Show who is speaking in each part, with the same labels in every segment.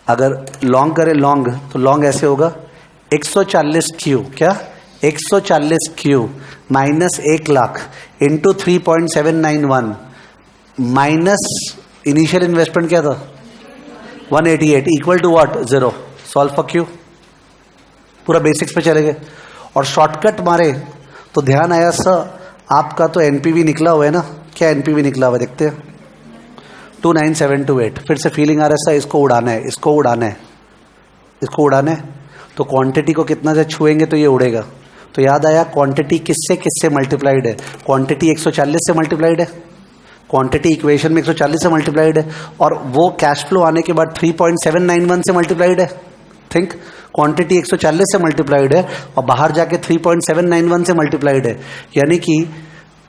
Speaker 1: अगर लॉन्ग करें लॉन्ग तो लॉन्ग ऐसे होगा 140 क्यू, क्या 140 Q minus 1 lakh into 3.791 minus initial investment क्या था 188 equal to what 0. Solve for Q. पूरा बेसिक्स पे चले गए और शॉर्टकट मारे तो ध्यान आया सर आपका तो एनपीवी निकला हुआ है ना. क्या एनपीवी निकला हुआ है देखते हैं 29728. फिर से फीलिंग आ रहा है सर इसको उड़ाना है, इसको उड़ाना है, इसको उड़ाना है. तो क्वांटिटी को कितना से छुएंगे तो ये उड़ेगा. तो याद आया क्वांटिटी किससे किससे मल्टीप्लाइड है. क्वांटिटी 140 से मल्टीप्लाइड है, क्वांटिटी इक्वेशन में 140 से मल्टीप्लाइड है और वो कैश फ्लो आने के बाद 3.791 से मल्टीप्लाइड है. थिंक क्वांटिटी 140 से मल्टीप्लाइड है और बाहर जाके 3.791 से मल्टीप्लाइड है. यानी कि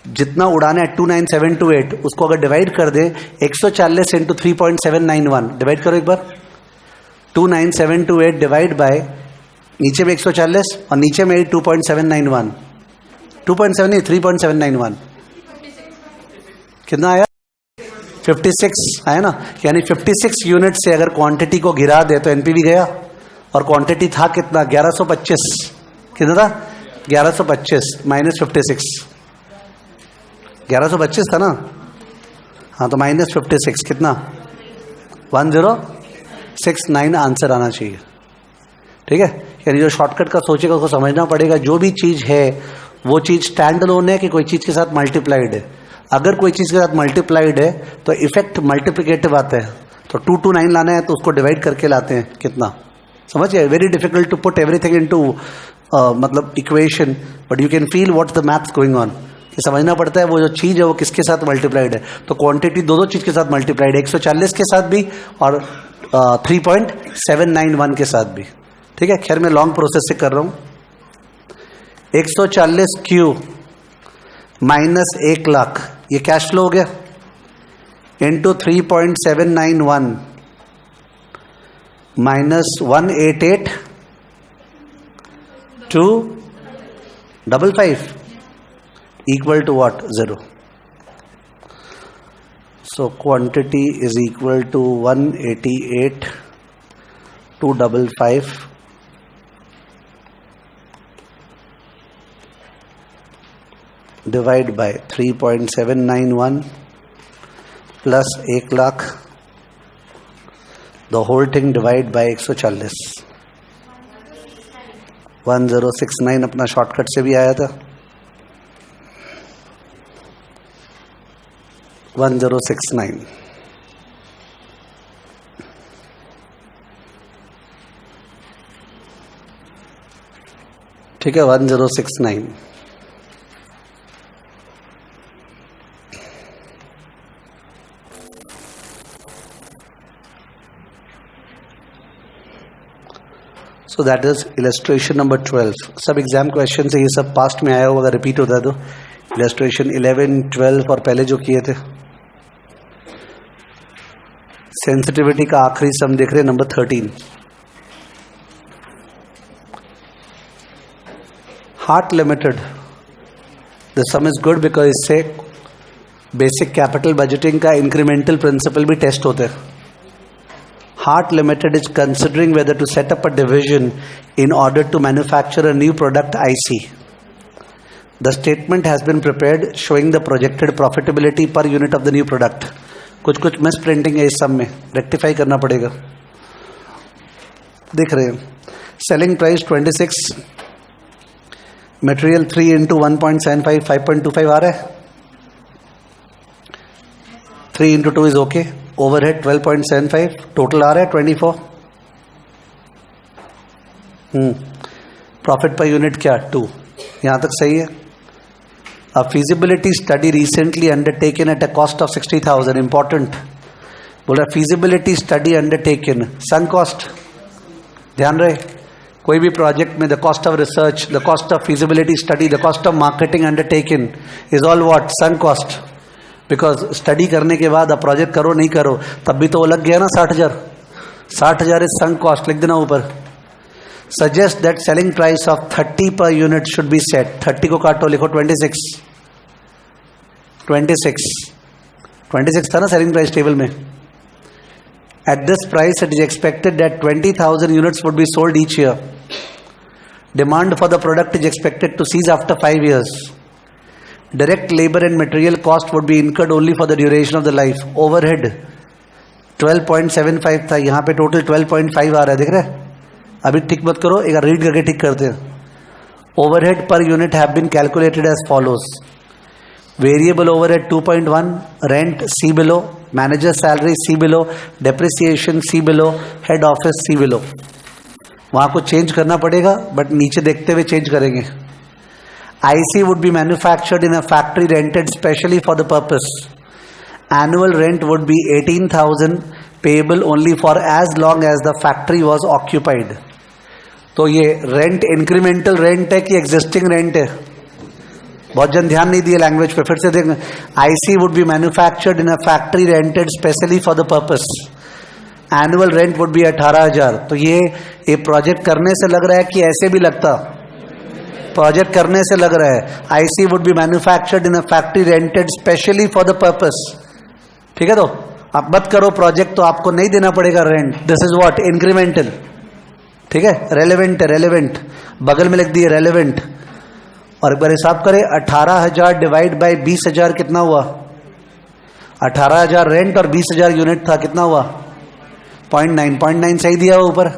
Speaker 1: जितना उड़ाना है 29728 उसको अगर डिवाइड कर दे 140 इंटू 3.791 डिवाइड करो एक बार. 29728 डिवाइड बाय नीचे में 140 और नीचे में 2.791 2.7 नहीं 3.791 कितना आया 56 आया ना. यानी 56 यूनिट से अगर क्वांटिटी को गिरा दे तो एनपीवी गया और क्वांटिटी था कितना 1125. कितना था 1125 माइनस 56 1125 था ना. हाँ तो माइनस 56 कितना 1069 आंसर आना चाहिए. ठीक है. यानी जो शॉर्टकट का सोचेगा उसको समझना पड़ेगा जो भी चीज है वो चीज स्टैंड अलोन है कि कोई चीज के साथ मल्टीप्लाइड है. अगर कोई चीज के साथ मल्टीप्लाइड है तो इफेक्ट मल्टीप्लिकेटिव आता है. तो 229 लाना है तो उसको डिवाइड करके लाते हैं कितना. समझ गए. Very difficult to put everything into मतलब equation but you can feel what the maths going on. समझना पड़ता है वो जो चीज है वो किसके साथ मल्टीप्लाइड है. तो क्वांटिटी दो चीज के साथ मल्टीप्लाइड है 140 के साथ भी और 3.791 के साथ भी. ठीक है. खैर मैं लॉन्ग प्रोसेस से कर रहा हूं. 140 क्यू माइनस 1 लाख ये कैश फ्लो हो गया into 3.791 minus 188 255 equal to what 0. So quantity is equal to 188 255 divide by 3.791 plus 1 lakh the whole thing divide by 140 1069 अपना शॉर्टकट से भी आया था 1069. ठीक है 1069. So that is illustration number 12. सब एग्जाम क्वेश्चन से ये सब पास्ट में आया होगा. अगर रिपीट होता है तो इलस्ट्रेशन 11 12 और पहले जो किए थे. सेंसिटिविटी का आखिरी सम देख रहे हैं number 13. Heart limited the some is good because इससे बेसिक कैपिटल बजटिंग का इंक्रीमेंटल प्रिंसिपल भी टेस्ट होते हैं. Heart Limited is considering whether to set up a division in order to manufacture a new product IC. The statement has been prepared showing the projected profitability per unit of the new product. कुछ miss printing है इस सब में, rectify करना पड़ेगा. देख रहे हैं सेलिंग प्राइस 26, मटेरियल 3 इंटू 1.75 5.25 आ रहा है. 3 into 2 is okay. Overhead 12.75 total आ रहा है 24. प्रॉफिट पर यूनिट क्या 2. यहां तक सही है. A feasibility study recently undertaken at a cost of 60,000. Important. बोला feasibility study undertaken. Sunk cost. ध्यान रहे कोई भी प्रोजेक्ट में the cost of research, the cost of feasibility study, the cost of marketing undertaken is all what? Sunk cost. Because study करने के बाद अब प्रोजेक्ट करो नहीं करो तब भी तो वो लग गया ना 60,000. 60,000 is sunk cost. लिख देना ऊपर. Suggest that selling price of 30 per unit should be set. 30 को काटो लिखो 26. 26 था ना सेलिंग प्राइस टेबल में. At this price, it is expected that 20,000 units would be sold each year. Demand for the product is expected to cease after 5 years. Direct labor and material cost would be incurred only for the duration of the life. Overhead 12.75 था, यहाँ पे total 12.5 आ रहा है, देख रहे हैं? अभी ठीक मत करो, एक रीड करके ठीक करते हैं. Overhead per unit have been calculated as follows. Variable overhead 2.1, rent C below, manager salary C below, depreciation C below, head office C below. वहाँ को चेंज करना पड़ेगा, बट नीचे देखते हुए चेंज करेंगे. IC would be manufactured in a factory rented specially for the purpose. Annual rent would be 18,000 payable only for as long as the factory was occupied. तो ये रेंट इंक्रीमेंटल रेंट है कि existing rent है? बहुत जन ध्यान नहीं दिए लैंग्वेज पे, फिर से देखें. IC would be manufactured in a factory rented specially for the purpose. Annual rent would be 18,000. तो ये प्रोजेक्ट करने से लग रहा है कि ऐसे भी लगता? प्रोजेक्ट करने से लग रहा है. IC would be manufactured in a factory rented specially for the purpose. ठीक है, तो आप मत करो प्रोजेक्ट तो आपको नहीं देना पड़ेगा rent. This is what? Incremental. ठीक है, रेलेवेंट है, रेलेवेंट बगल में लिख दिए रेलेवेंट. और एक बार हिसाब करें, 18,000 डिवाइड बाय 20,000 कितना हुआ? 18,000 रेंट और 20,000 यूनिट था, कितना हुआ? 0.9 सही दिया हुआ ऊपर.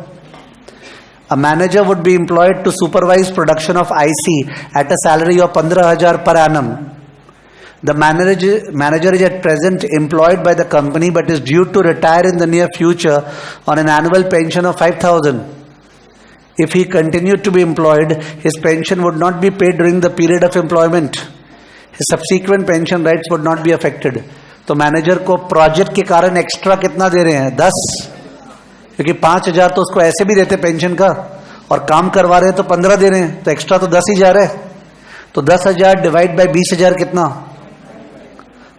Speaker 1: A manager would be employed to supervise production of IC at a salary of 15,000 per annum. The manager is at present employed by the company but is due to retire in the near future on an annual pension of 5,000. If he continued to be employed, his pension would not be paid during the period of employment. His subsequent pension rights would not be affected. तो manager को project के कारण extra कितना दे रहे हैं? 10. क्योंकि 5,000 तो उसको ऐसे भी देते पेंशन का, और काम करवा रहे हैं तो 15 दे रहे हैं, तो एक्स्ट्रा तो 10 ही जा रहा है. तो 10,000 डिवाइड बाय 20,000 कितना?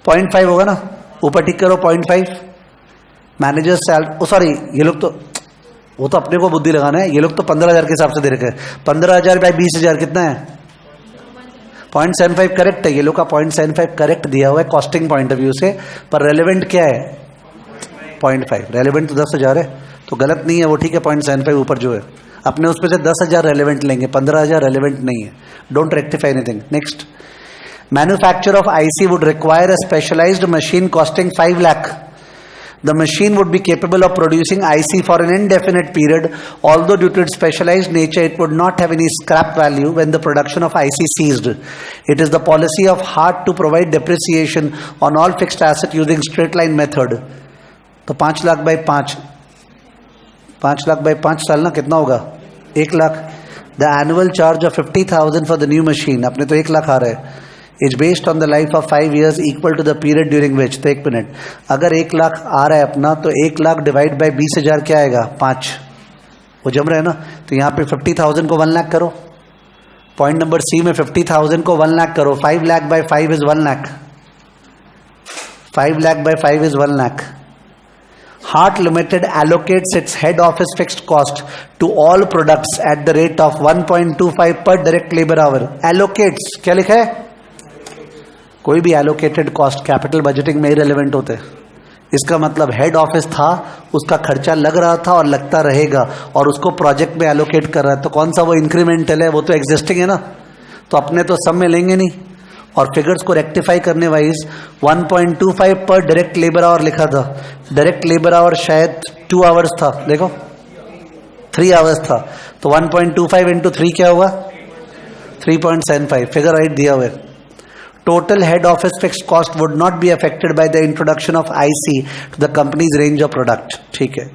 Speaker 1: 0.5 होगा ना. ऊपर टिक करो 0.5. मैनेजर सैलरी, सॉरी ये लोग तो, वो तो अपने को बुद्धि लगाना है. ये लोग तो 15,000 के हिसाब से दे रखे हैं. 15,000 बाय 20,000 कितना है? 0.75 करेक्ट है. ये लोग का 0.75 करेक्ट दिया हुआ है कॉस्टिंग पॉइंट ऑफ व्यू से, पर रेलेवेंट क्या है? 0.5. रेलेवेंट तो 10,000 है, तो गलत नहीं है वो, ठीक है. 0.75 ऊपर जो है, अपने उसमें से 10,000 रेलेवेंट लेंगे, 15,000 रेलेवेंट नहीं है. Don't rectify anything. Next, manufacture of IC would require a specialized machine costing 5 lakh. The machine would be capable of producing IC for an indefinite period. Although due to its specialized nature, it would not have any scrap value when the production of IC ceased. It is the policy of HART to provide depreciation on all fixed assets using straight line method. तो 5 lakh by 5, 5 lakh by 5 साल ना कितना होगा? 1 lakh. The annual charge of 50,000 for the new machine, अपने तो 1 लाख आ रहा है, is based on the life of 5 years equal to the period during which. तो 1 मिनट, अगर 1 लाख आ रहा है अपना, तो 1 लाख डिवाइड बाई 20,000 क्या आएगा? 5. वो जम रहा है ना. तो यहाँ पे 50,000 को 1 लाख करो. पॉइंट नंबर सी में 50,000 को 1 लाख करो. 5 lakh by 5 is 1 lakh. 5 lakh by 5 is 1 lakh. HART Limited allocates its head office fixed cost to all products at the rate of 1.25 per direct labor hour. Allocates क्या लिखा है? कोई भी एलोकेटेड कॉस्ट कैपिटल बजटिंग में irrelevant होते हैं. इसका मतलब हेड ऑफिस था, उसका खर्चा लग रहा था और लगता रहेगा, और उसको प्रोजेक्ट में एलोकेट कर रहा है. तो कौन सा वो इंक्रीमेंटल है? वो तो एग्जिस्टिंग है ना. तो अपने तो सब में लेंगे नहीं. और फिगर्स को रेक्टिफाई करने वाइज 1.25 पर डायरेक्ट लेबर आवर लिखा था. डायरेक्ट लेबर आवर शायद 2 आवर्स था, देखो 3 आवर्स था. तो 1.25 इंटू 3 क्या होगा? 3.75. फिगर राइट दिया हुआ है. Total head office fixed cost would not be affected by the introduction of IC to the company's range of product. ठीक है,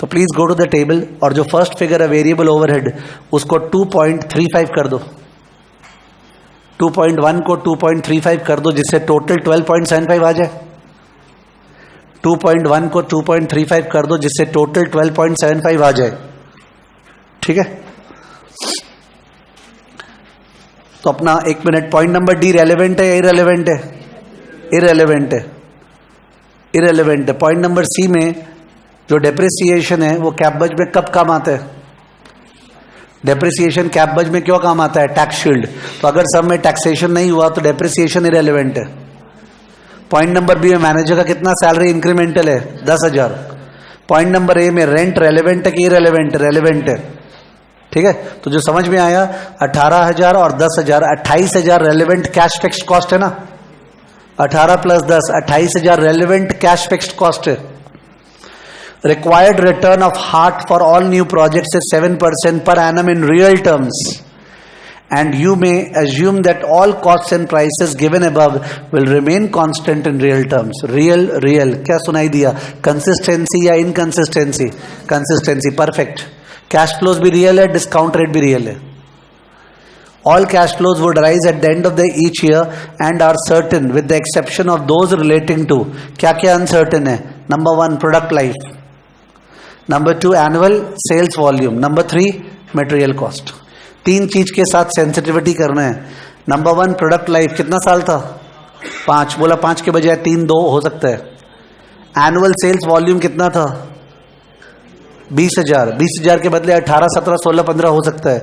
Speaker 1: तो please go to the table, और जो फर्स्ट फिगर है वेरिएबल ओवरहेड, उसको 2.35 कर दो. 2.1 को 2.35 कर दो, जिससे टोटल 12.75 आ जाए. 2.1 को 2.35 कर दो, जिससे टोटल 12.75 आ जाए. ठीक है, तो अपना 1 minute, point number D relevant है या इररेलेवेंट है? इररेलेवेंट है, इररेलेवेंट है. पॉइंट नंबर सी में जो डेप्रिसिएशन है वो कैप बज में कब काम आता है? डेप्रिसिएशन कैप बज में क्यों काम आता है? Tax shield. तो अगर सब में टैक्सेशन नहीं हुआ तो डेप्रिसिएशन इररेलेवेंट है. पॉइंट नंबर बी में मैनेजर का कितना सैलरी इंक्रीमेंटल है? 10,000. पॉइंट नंबर ए में रेंट रेलेवेंट है कि इरेलेवेंट? रेलेवेंट है, ठीक है। तो जो समझ में आया 18,000 और 10,000, 28,000 रेलेवेंट कैश फिक्स्ड कॉस्ट है ना। 18 plus 10 28,000 relevant cash fixed cost है। Required return of HART for all new projects is 7% per annum in real terms, and you may assume that all costs and prices given above will remain constant in real terms. Real क्या सुनाई दिया? Consistency या inconsistency? Consistency, perfect. Cash flows भी real है, discount rate भी real है. All cash flows would rise at the end of the each year and are certain with the exception of those relating to क्या क्या uncertain है? Number 1 product life, Number 2 annual sales volume, Number 3 material cost. 3 चीज के साथ sensitivity करना है. Number 1 product life कितना साल था? 5. बोला 5 के बजाय 3 2 हो सकता है. एनुअल सेल्स वॉल्यूम कितना था? 20,000. 20,000 के बदले 18 17 16 15 हो सकता है.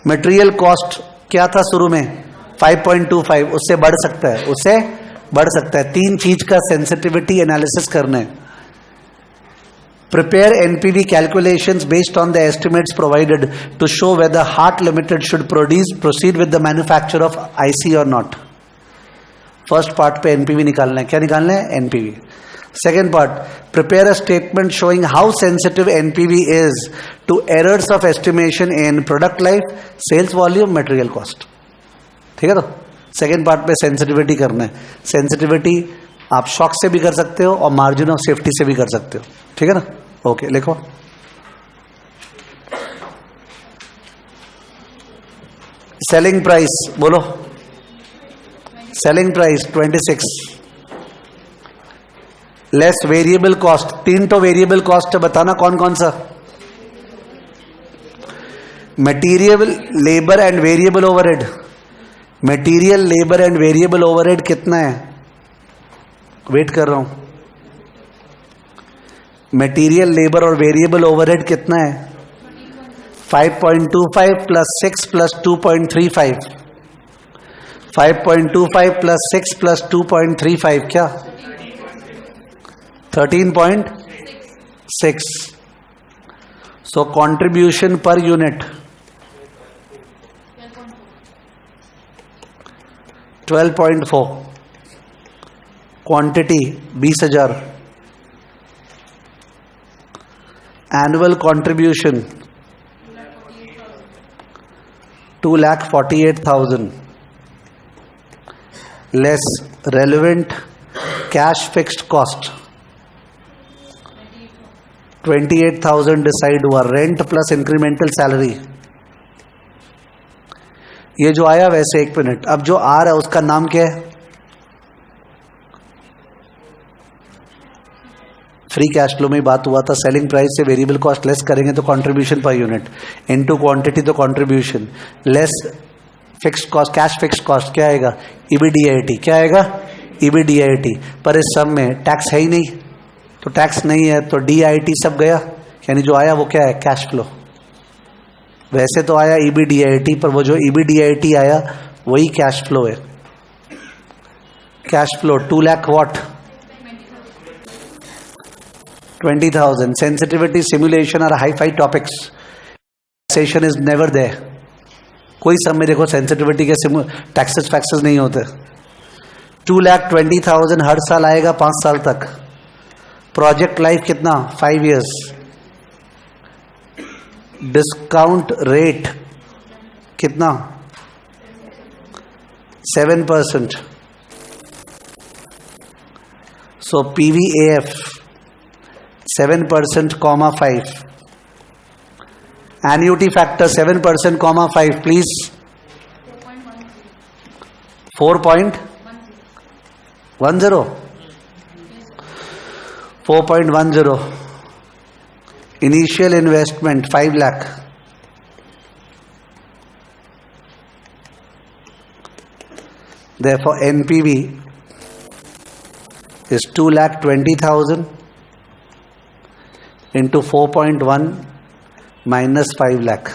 Speaker 1: मटेरियल कॉस्ट क्या था शुरू में? 5.25. उससे बढ़ सकता है, उससे बढ़ सकता है. 3 चीज का सेंसिटिविटी एनालिसिस करना है. Prepare NPV calculations based on the estimates provided to show whether HART Limited should proceed with the manufacture of IC or not. First part पे NPV निकालना है. क्या निकालना है? NPV. Second part, prepare a statement showing how sensitive NPV is to errors of estimation in product life, sales volume, material cost. ठीक है? तो second part पे सेंसिटिविटी करना है. सेंसिटिविटी आप शॉक से भी कर सकते हो और मार्जिन ऑफ सेफ्टी से भी कर सकते हो. ठीक है ना? ओके, लिखो. सेलिंग प्राइस बोलो. Selling price 26 less variable cost. 3 तो वेरिएबल कॉस्ट है, बताना कौन कौन सा? Material, labour and variable overhead. Material, labour and variable overhead कितना है? वेट कर रहा हूं. मटीरियल, लेबर और वेरिएबल ओवरहेड कितना है? 5.25 प्लस 6 प्लस 2.35. 5.25 प्लस 6 प्लस 2.35 क्या? 13.6. So contribution per unit 12.4. Quantity 20,000. Annual contribution 2,48,000 less relevant cash fixed cost 28,000 decide हुआ. Rent plus incremental salary. ये जो आया वैसे 1 मिनट. अब जो आ रहा है उसका नाम क्या है? फ्री कैश फ्लो में बात हुआ था. सेलिंग प्राइस से वेरिएबल कॉस्ट लेस करेंगे तो contribution per unit, into quantity तो contribution, less fixed cost, cash fixed cost क्या आएगा? ईबीडीआईटी. क्या आएगा? ईबीडीआईटी. पर इस सब में टैक्स है ही नहीं, तो टैक्स नहीं है तो डीआईटी सब गया. यानी जो आया वो क्या है? Cash flow. वैसे तो आया ईबीडीआईटी, पर वो जो ईबीडीआईटी आया वही कैश फ्लो है. Cash flow 2 lakh what? 20,000. Sensitivity, simulation are high-fi topics. Taxation is never there. कोई सब में देखो सेंसिटिविटी के टैक्सेस फैक्सेस नहीं होते. 2,20,000 हर साल आएगा 5 साल तक. प्रोजेक्ट लाइफ कितना? 5 years. डिस्काउंट रेट कितना? 7%. सो PVAF 7%, 5. Annuity factor 7%, 5. Please. 4.10. 4.10. Initial investment 5 lakh. Therefore, NPV is 2,20,000 into 4.1 minus 5 lakh.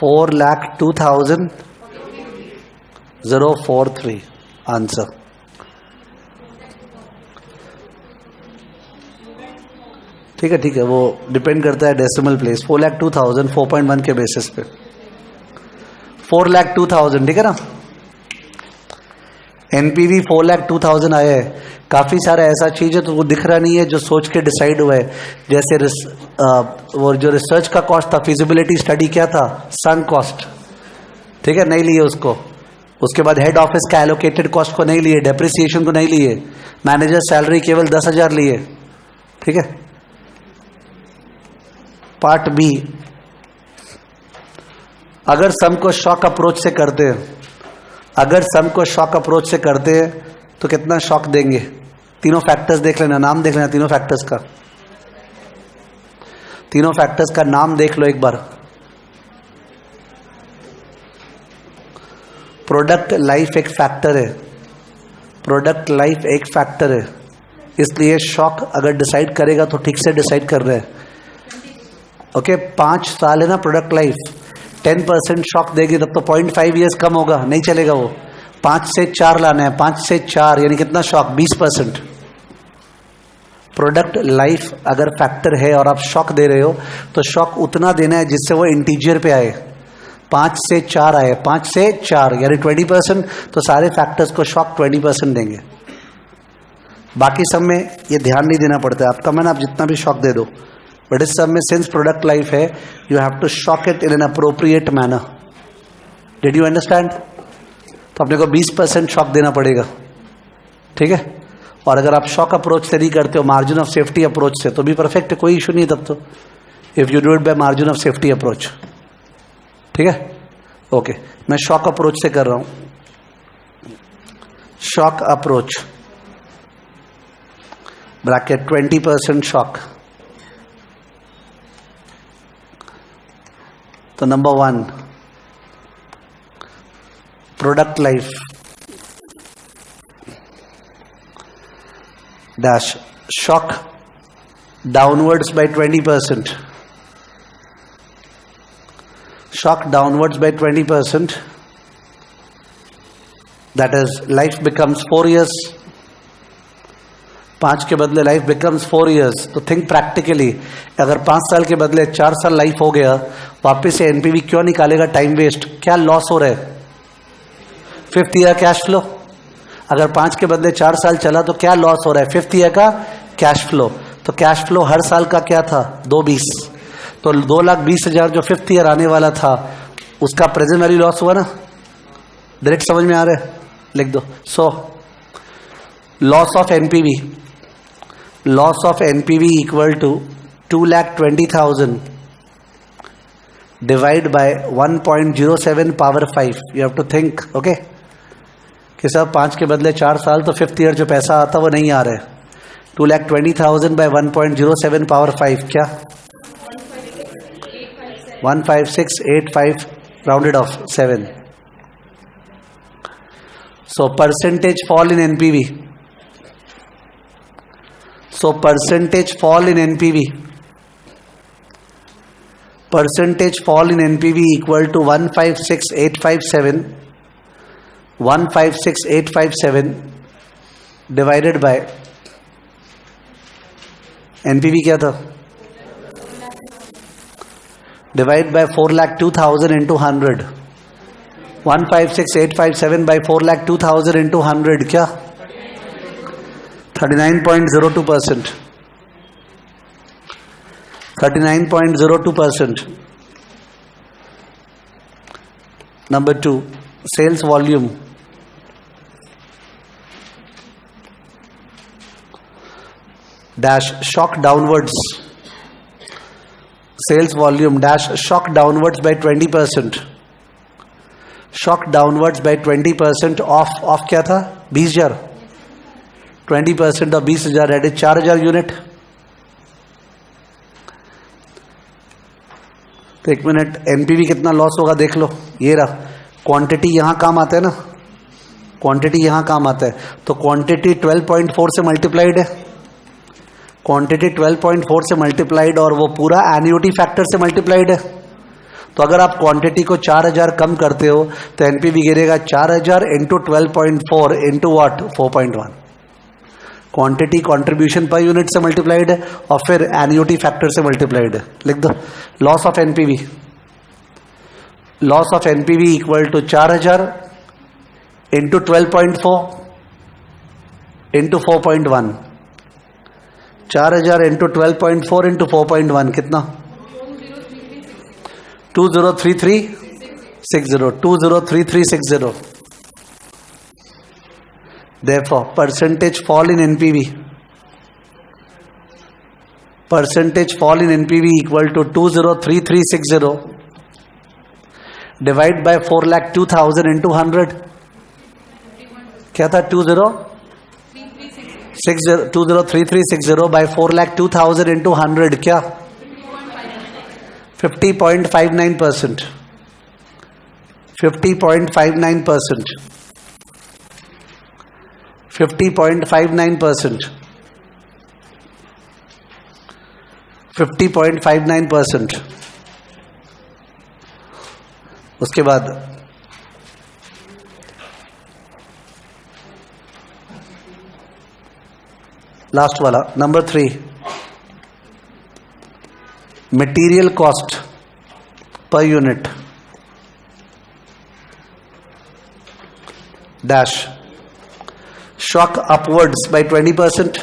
Speaker 1: $4,02,043. Answer. ठीक है, वो डिपेंड करता है डेसिमल प्लेस। 4,02,000 4.1 के बेसिस पे 4,02,000, ठीक है ना। एनपीवी 4,02,000 आया है। काफी सारा ऐसा चीज है तो वो दिख रहा नहीं है जो सोच के डिसाइड हुआ है। जैसे वो जो रिसर्च का कॉस्ट था, फिजिबिलिटी स्टडी क्या था, सन कॉस्ट, ठीक है, नहीं लिए उसको। उसके बाद हेड ऑफिस का एलोकेटेड कॉस्ट को नहीं लिए, डेप्रिसिएशन को नहीं लिए, मैनेजर सैलरी केवल 10,000 लिए, ठीक है। पार्ट बी, अगर सम को शॉक अप्रोच से करते हैं, अगर सम को शॉक अप्रोच से करते हैं तो कितना शॉक देंगे? तीनों फैक्टर्स देख लेना, नाम देख लेना तीनों फैक्टर्स का, तीनों फैक्टर्स का नाम देख लो एक बार। प्रोडक्ट लाइफ एक फैक्टर है, प्रोडक्ट लाइफ एक फैक्टर है, इसलिए शॉक अगर डिसाइड करेगा तो ठीक से डिसाइड कर रहे हैं। ओके, 5 साल है ना प्रोडक्ट लाइफ, 10% शॉक देगी तब तो 0.5 ईयर्स कम होगा, नहीं चलेगा वो। 5 से 4 लाना है, 5 से 4 यानी कितना शॉक? 20%। प्रोडक्ट लाइफ अगर फैक्टर है और आप शॉक दे रहे हो तो शॉक उतना देना है जिससे वो इंटीजर पे आए। 5 से 4 आए, 5 से 4 यानी 20%, तो सारे फैक्टर्स को शॉक 20% देंगे। बाकी सब में ये ध्यान नहीं देना पड़ता है, आपका मन आप जितना भी शॉक दे दो, बट इस सब में सिंस प्रोडक्ट लाइफ है you have to shock it in an appropriate manner. Did you understand? तो अपने को 20% शॉक देना पड़ेगा, ठीक है। और अगर आप शॉक अप्रोच से नहीं करते हो, मार्जिन ऑफ सेफ्टी अप्रोच से, तो भी परफेक्ट है, कोई इशू नहीं तब तो, if you do it by margin of safety approach, ठीक है। ओके, मैं शॉक अप्रोच से कर रहा हूं। Shock approach bracket 20% shock. तो number 1 product life dash shock downwards by 20%, shock downwards by 20%, that is life becomes 4 years, 5 के बदले लाइफ becomes 4 years। तो थिंक प्रैक्टिकली, अगर 5 साल के बदले 4 साल लाइफ हो गया, वापस से एनपीवी क्यों निकालेगा? Time waste. क्या लॉस हो रहा है? 5th year cash flow. अगर 5 के बदले 4 साल चला तो क्या लॉस हो रहा है? 5th ईयर का कैश फ्लो। तो कैश फ्लो हर साल का क्या था? 220। तो 2,20,000 जो 5th ईयर आने वाला था उसका प्रेजेंट वैल्यू लॉस हुआ ना? डायरेक्ट समझ में आ रहा है? लिख दो। So loss of NPV, loss of NPV equal to 2,20,000 divide by 1.07 power 5। You have to think, okay, कि सब 5 के बदले 4 साल, तो 5th ईयर जो पैसा आता वो नहीं आ रहा है। 2,20,000 बाय 1.07 पावर 5 क्या? 15685 rounded off 7. So percentage fall in NPV. So percentage fall in NPV. Percentage fall in NPV equal to 156,857. 156,857 divided by NPV क्या था? Divide by 4,02,000 into 100. 156,857 by 4,02,000 into 100 क्या? 39.02%. 39.02%. Number 2, sales volume. Dash shock downwards. Sales volume dash shock downwards by 20%. Shock downwards by 20% of क्या था? 20,000। 20% of 20,000 that is 4,000 unit. तो 1 minute, NPV कितना loss होगा देख लो। ये रहा, क्वांटिटी यहां काम आता है ना, क्वांटिटी यहां काम आता है, तो क्वांटिटी 12.4 से मल्टीप्लाइड है, क्वांटिटी 12.4 से मल्टीप्लाइड और वो पूरा एन्युटी फैक्टर से मल्टीप्लाइड है। तो तो अगर आप क्वांटिटी को 4000 कम करते हो तो एनपीवी गिरेगा 4000 into 12.4 into what 4.1। Quantity contribution per unit से मल्टीप्लाइड है और फिर एन्युटी फैक्टर से मल्टीप्लाइड है। लिख दो loss of NPV, loss of NPV equal to 4000 into 12.4 into 4.1। 4000 into 12.4 into 4.1 कितना? 203360। 203360। Therefore, percentage fall in NPV. Percentage fall in NPV equal to 203360 divide by 4,02,000 into 100. क्या था? 203360 by 4,02,000 into 100 क्या? 50.59%. 50.59%. 50.59%. 50.59%. उसके बाद लास्ट वाला number 3, material cost per unit dash shock upwards by 20%,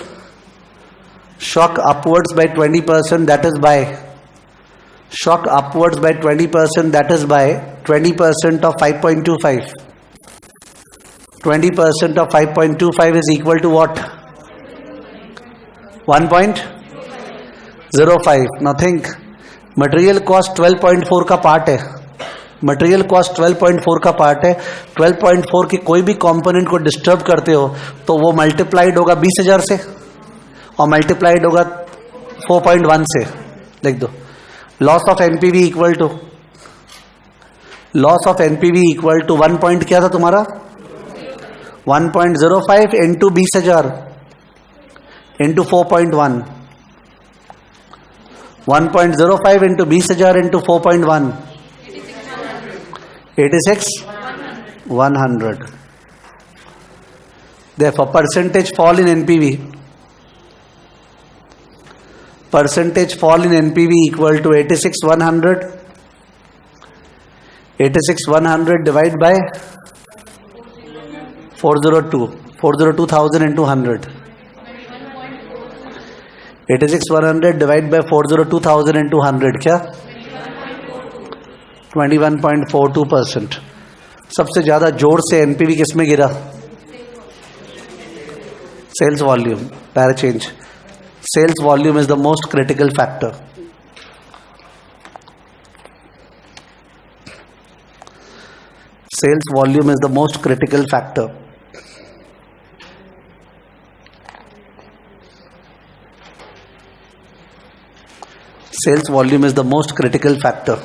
Speaker 1: shock upwards by 20%, that is by shock upwards by 20%, that is by 20% of 5.25. 20% of 5.25 is equal to what? 1.05. Now think, material cost 12.4 का part है, material cost 12.4 का part है। 12.4 की कोई भी component को disturb करते हो तो वो मल्टीप्लाइड होगा 20,000 से और मल्टीप्लाइड होगा 4.1 से। लिख दो loss of NPV equal to, loss of NPV equal to 1 point क्या था तुम्हारा? 1.05 into 20,000 into 4.1। 1.05 into 20,000 into 4.1 86,100. Therefore, percentage fall in NPV. Percentage fall in NPV equal to 86,100. 86,100 divided by 402. 402,000 into 100. 86,100 divided by 402,000 into 100 क्या? 21.42%. सबसे ज्यादा जोर से NPV किसमें गिरा? Sales volume. Para change. Sales volume is the most critical factor. Sales volume is the most critical factor. Sales volume is the most critical factor.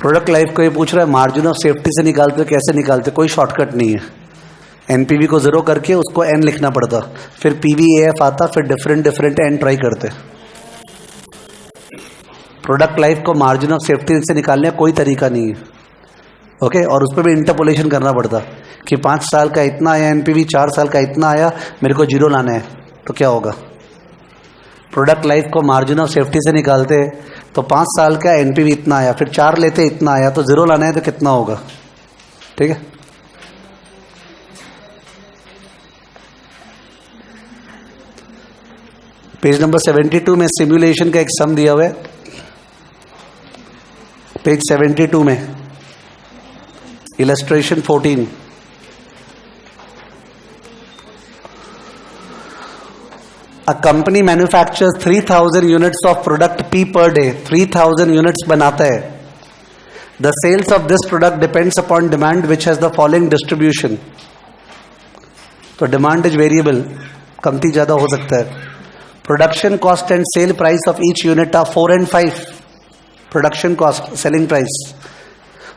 Speaker 1: Product life को ये पूछ रहा है मार्जिन ऑफ सेफ्टी से निकालते कैसे निकालते? कोई शॉर्टकट नहीं है। एनपीवी को 0 करके उसको एन लिखना पड़ता, फिर पीवीएएफ आता, फिर डिफरेंट एन ट्राई करते। प्रोडक्ट लाइफ को मार्जिन ऑफ सेफ्टी से निकालने का कोई तरीका नहीं है। ओके, और उस पर भी इंटरपोलेशन करना पड़ता कि 5 साल का इतना आया एनपीवी, 4 साल का इतना आया, मेरे को 0 लाना है तो क्या होगा? प्रोडक्ट लाइफ को मार्जिन ऑफ सेफ्टी से निकालते तो 5 साल का एनपीवी इतना आया, फिर 4 लेते इतना आया, तो 0 लाना है तो कितना होगा? ठीक है, पेज नंबर 72 में सिमुलेशन का एक सम दिया हुआ है। पेज 72 में illustration 14। A company manufactures 3,000 units of product P per day. 3,000 units बनाता है। The sales of this product depends upon demand which has the following distribution. तो demand is variable, कमती ज़्यादा हो सकता है। Production cost and sale price of each unit are 4 and 5. Production cost, selling price.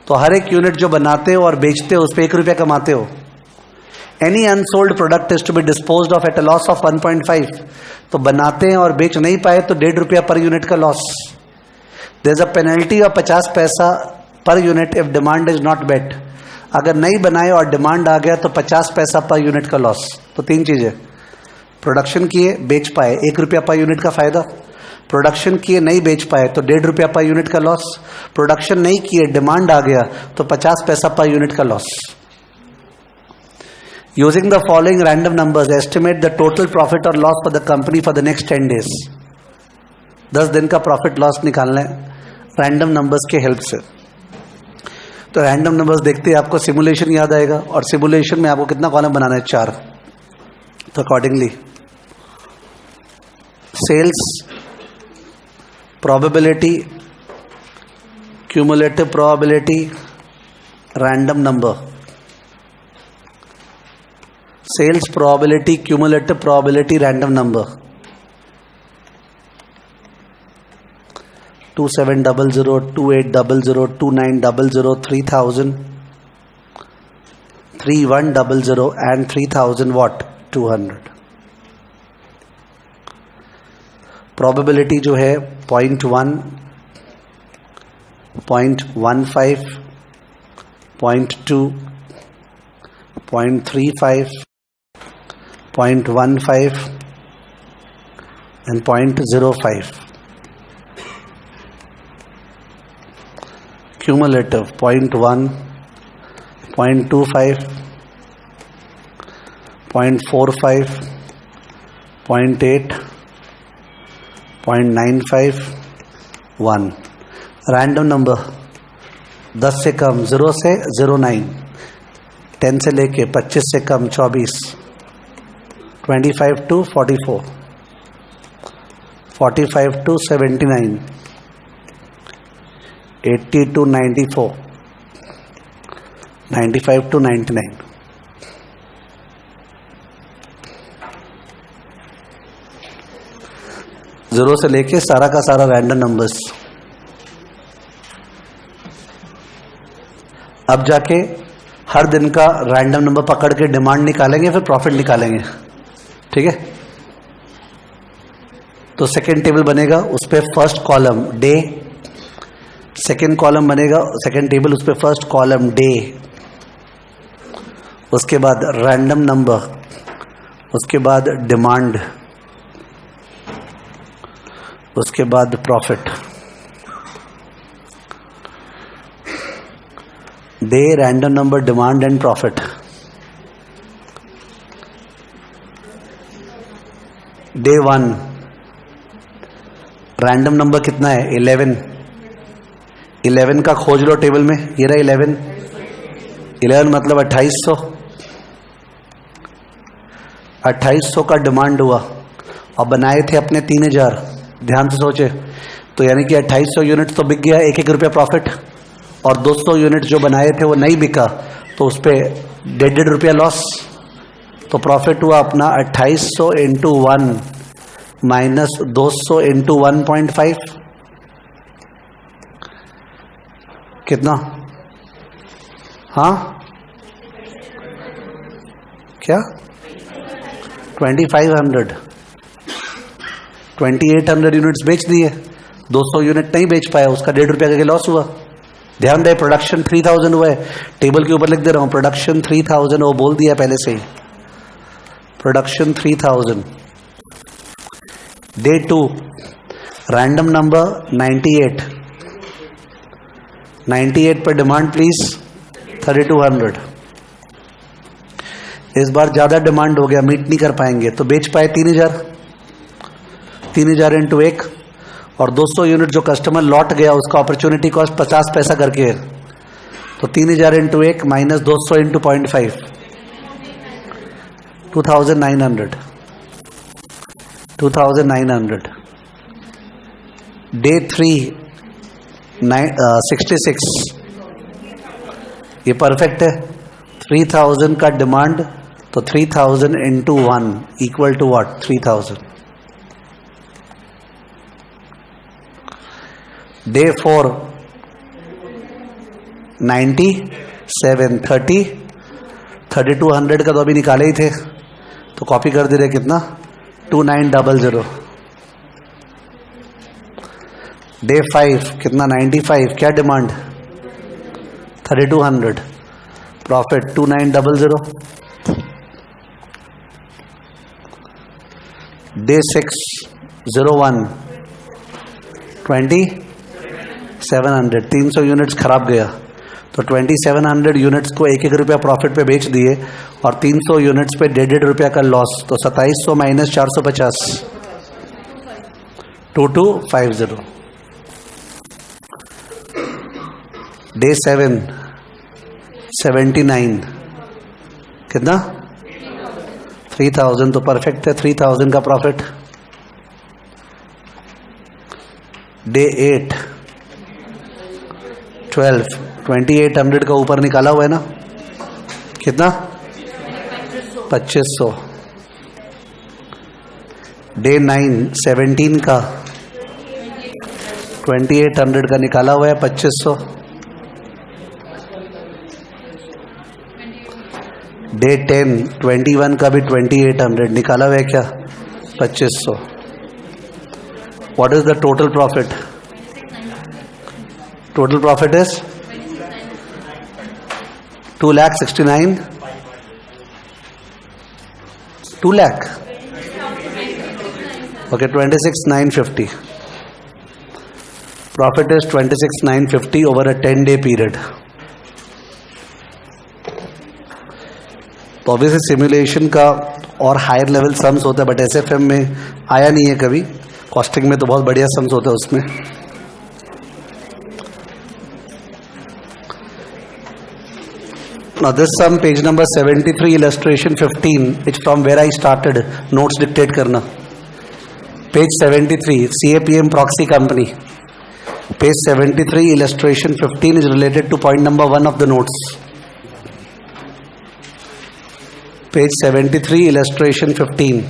Speaker 1: तो हर एक यूनिट जो बनाते हो और बेचते हो उस पर 1 रुपया कमाते हो। Any unsold product is to be disposed of at a loss of 1.5, तो बनाते हैं और बेच नहीं पाए तो 1.5 रुपया पर यूनिट का loss. There is a penalty of 50 पैसा पर unit if demand is not met. अगर नहीं बनाए और डिमांड आ गया तो 50 पैसा पर यूनिट का लॉस. तो 3 चीजें, प्रोडक्शन किए बेच पाए 1 रुपया पर यूनिट का फायदा, प्रोडक्शन किए नहीं बेच पाए तो 1.5 रुपया पर यूनिट का लॉस, प्रोडक्शन नहीं किए डिमांड आ गया तो 50 पैसा पर यूनिट का loss. Using the following random numbers estimate the total profit और loss for the company for the next 10 days. 10 दिन का प्रॉफिट लॉस निकालना है रैंडम नंबर्स के हेल्प से. तो रैंडम नंबर्स देखते ही आपको सिमुलेशन याद आएगा, और सिमुलेशन में आपको कितना कॉलम बनाना है? 4. तो accordingly sales, probability, cumulative probability, random number. Sales probability, cumulative probability, random number. 2700, 2800, 2900, 3000, 3100 and 3000 what? 200. Probability जो है 0.1, 0.15, 0.2, 0.35, 0.15 and 0.05. Cumulative 0.1, 0.25, 0.45, 0.8, 0.95, 1. रैंडम नंबर 10 से कम 0 से 09, 10 से लेके 25 से कम 24, 25 to 44, 45 to 79, 80 to 94, 95 to 99. Zero से लेके सारा का सारा रैंडम नंबर्स. अब जाके हर दिन का रैंडम नंबर पकड़ के डिमांड निकालेंगे, फिर प्रॉफिट निकालेंगे. ठीक है? तो सेकेंड टेबल बनेगा, उस पर first column day, second column बनेगा, सेकेंड टेबल उस पर फर्स्ट कॉलम डे, उसके बाद रैंडम नंबर, उसके बाद डिमांड, उसके बाद profit. Day, random number, demand and profit. Day 1 random number कितना है? 11. 11 का खोज लो टेबल में, ये रहा 11. 11 मतलब 2800. 2800 का डिमांड हुआ और बनाए थे अपने 3000. ध्यान से सोचे, तो यानी कि 2800 यूनिट तो बिक गया, 1-1 रुपया प्रॉफिट, और 200 यूनिट जो बनाए थे वो नहीं बिका, तो उस पर 1.5 रुपया लॉस. तो प्रॉफिट हुआ अपना 2800 इंटू 1 माइनस 200 इंटू 1.5. कितना? हाँ क्या? 2500. 2800 यूनिट्स बेच दिए, 200 यूनिट नहीं बेच पाया, उसका 1.5 रुपया का लॉस हुआ. ध्यान दे, प्रोडक्शन 3000 हुआ है, टेबल के ऊपर लिख दे रहा हूं प्रोडक्शन 3000, वो बोल दिया पहले से ही, प्रोडक्शन 3000. Day 2 random number 98. 98 पर डिमांड प्लीज 3200. इस बार ज्यादा डिमांड हो गया, मीट नहीं कर पाएंगे, तो बेच पाए 3000. 3000 इंटू 1, और 200 यूनिट जो कस्टमर लौट गया उसका अपॉर्चुनिटी कॉस्ट 50 पैसा करके है, तो 3000 इंटू 1 माइनस 200 इंटू 0.5, 2900. 2900. डे 3 66. ये परफेक्ट है. 3000 का डिमांड, तो 3000 into 1 equal to what? 3000. Day 4 97. 30 3200 का तो अभी निकाले ही थे, तो कॉपी कर दे रहे कितना 2900। डे 5 कितना 95, क्या डिमांड 3200, प्रॉफिट 2900। डे 6 01 2700, 300 यूनिट्स खराब गया, तो 2700 यूनिट्स को 1-1 रुपया प्रॉफिट पे बेच दिए और 300 यूनिट्स पे 1.5 रुपया का लॉस, तो 2700 माइनस 450 2250। डे 7 79 कितना 3000, तो परफेक्ट है 3000 का प्रॉफिट। डे 8 12 2800 का ऊपर निकाला हुआ है ना, कितना 2500। डे 9 17 का 2800 का निकाला हुआ है 2500। डे 10 21 का भी 2800 निकाला हुआ है क्या 2500। What is the total profit? Total profit is 2,69,000 2 lakh, okay, 26,950. Profit is 26,950 over a 10-day period. तो ऑब्वियसली सिमुलेशन का और हायर लेवल सम्स होता है, बट एसएफएम में आया नहीं है कभी। कॉस्टिंग में तो बहुत बढ़िया सम्स होता है उसमें। Now this sum, page number 73, illustration 15, which from where I started, notes dictate करना। Page 73, CAPM proxy company. Page 73, illustration 15 is related to point number 1 of the notes. Page 73, illustration 15.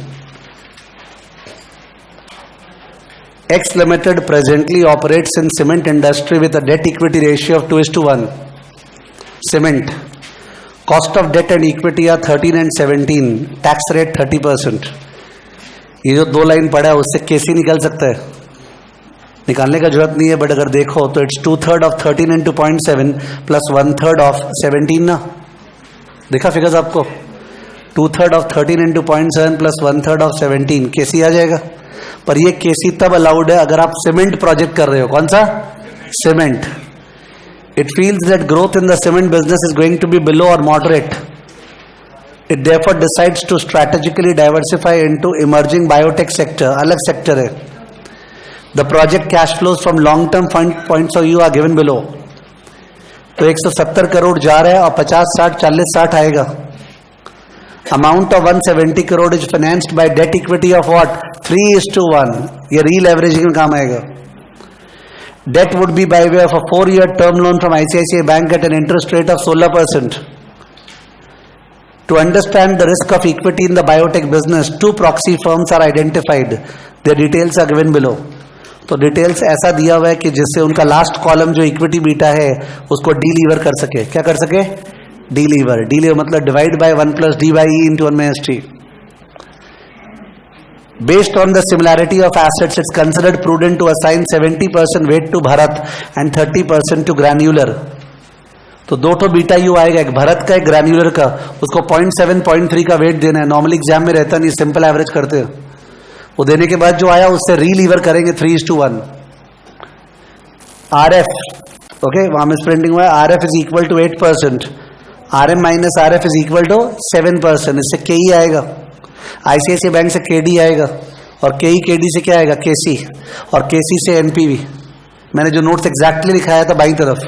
Speaker 1: X Limited presently operates in cement industry with a debt equity ratio of 2:1. Cement. Cost of debt and equity are 13 and 17. Tax rate 30%. ये जो 2 line पढ़ा है उससे कैसे निकल सकता है? निकालने का जरूरत नहीं है, बट अगर देखो तो it's 2/3 of 13 into 0.7 plus 1/3 of 17 ना। देखा फिगर्स आपको? 2/3 of 13 into 0.7 plus 1/3 of 17 केसी आ जाएगा। पर ये केसी तब अलाउड है अगर आप सीमेंट प्रोजेक्ट कर रहे हो। कौन सा? Cement. It feels that growth in the cement business is going to be below or moderate. It therefore decides to strategically diversify into emerging biotech sector. अलग sector है। The project cash flows from long-term points of view are given below. तो 170 करोड़ जा रहा है और 50, 60, 40, 60 आएगा। Amount of 170 crore is financed by debt equity of what? 3:1. ये re-leveraging में काम आएगा। Debt would be by way of a 4-year term loan from ICICI Bank at an interest rate of 16%. To understand the risk of equity in the biotech business, 2 proxy firms are identified. Their details are given below. तो details ऐसा दिया हुआ है कि जिससे उनका last column जो equity beta है उसको डीलीवर कर सके। क्या कर सके? डीलीवर। डीलीवर मतलब divide by 1 + d/e into 1/st. Based on the similarity of assets, it's considered prudent to assign 70% weight to Bharat and 30% to granular. तो 2 तो बीटा यू आएगा, एक भरत का एक ग्रैन्युलर का, उसको 0.7 0.3 का वेट देना है। नॉर्मली एग्जाम में रहता नहीं, सिंपल एवरेज करते हैं। वो देने के बाद जो आया उससे रीलीवर करेंगे 3:1। RF ओके, वहां में प्रिंटिंग हुआ है RF is equal to 8%, RM minus RF is equal to 7%। इससे KE आएगा, ICICI बैंक से KD आएगा और KE KD से क्या आएगा? KC, और KC से NPV। मैंने जो नोट्स एग्जैक्टली लिखाया था बाईं तरफ,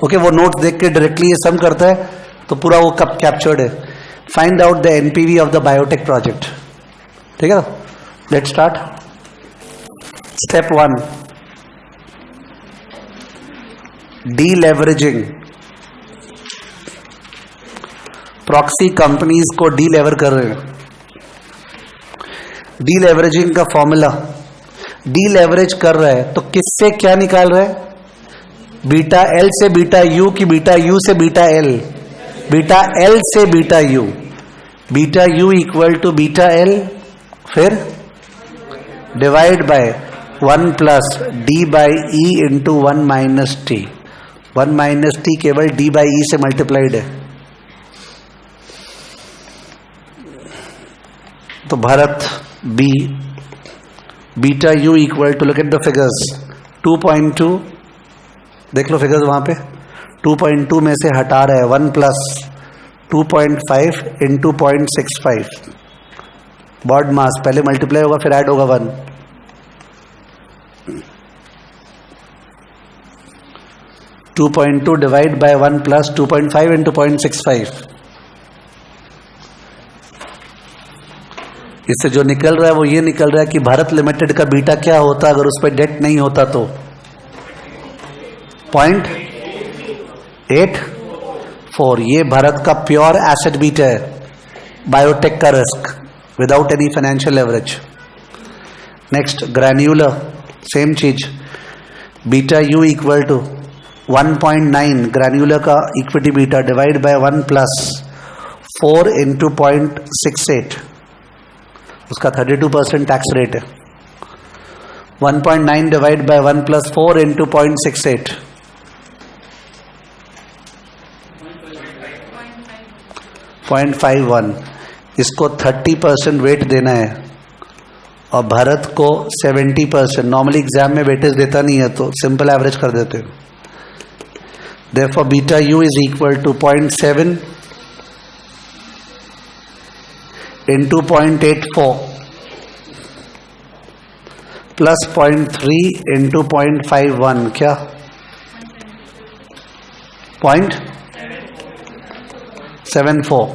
Speaker 1: ओके, वो नोट्स देख के डायरेक्टली ये सम करता है तो पूरा वो कब कैप्चर्ड है। Find out the NPV of the biotech project. ठीक है ना, let's start. Step 1, deleveraging. Proxy companies को डीलेवर कर रहे हैं। डीलेवरेजिंग का फॉर्मूला, डीलेवरेज कर रहा है तो किससे क्या निकाल रहा है? बीटा एल से बीटा यू की बीटा यू से बीटा एल। बीटा एल से beta U, beta U equal to beta L, फिर divide by 1 plus D by E into 1 minus T. 1 minus T केवल डी बाई ई से multiplied है, तो Bharat B, beta U equal to, look at the figures, 2.2, देख लो figures वहां पे, 2.2 में से हटा रहे हैं 1 प्लस 2.5 इंटू 0.65, बॉड मास पहले मल्टीप्लाई होगा फिर ऐड होगा 1, 2.2 डिवाइड बाय 1 प्लस 2.5 इंटू 0.65। इससे जो निकल रहा है वो ये निकल रहा है कि भारत लिमिटेड का बीटा क्या होता अगर उस पर डेट नहीं होता तो 0.84। ये भारत का प्योर एसेट बीटा है, बायोटेक का risk without any financial leverage. Next granular, same चीज, beta U equal to 1.9 granular का equity beta divide by 1 plus 4 into 0.68, उसका 32% टैक्स रेट है। 1.9 डिवाइड बाय 1 प्लस 4 इंटू 0.68, 0.51। इसको 30% वेट देना है और भारत को 70%। नॉर्मली एग्जाम में वेटेज देता नहीं है तो सिंपल एवरेज कर देते हैं। Therefore, beta u is equal to 0.7 into 0.84 plus 0.3 into 0.51, क्या 0.74।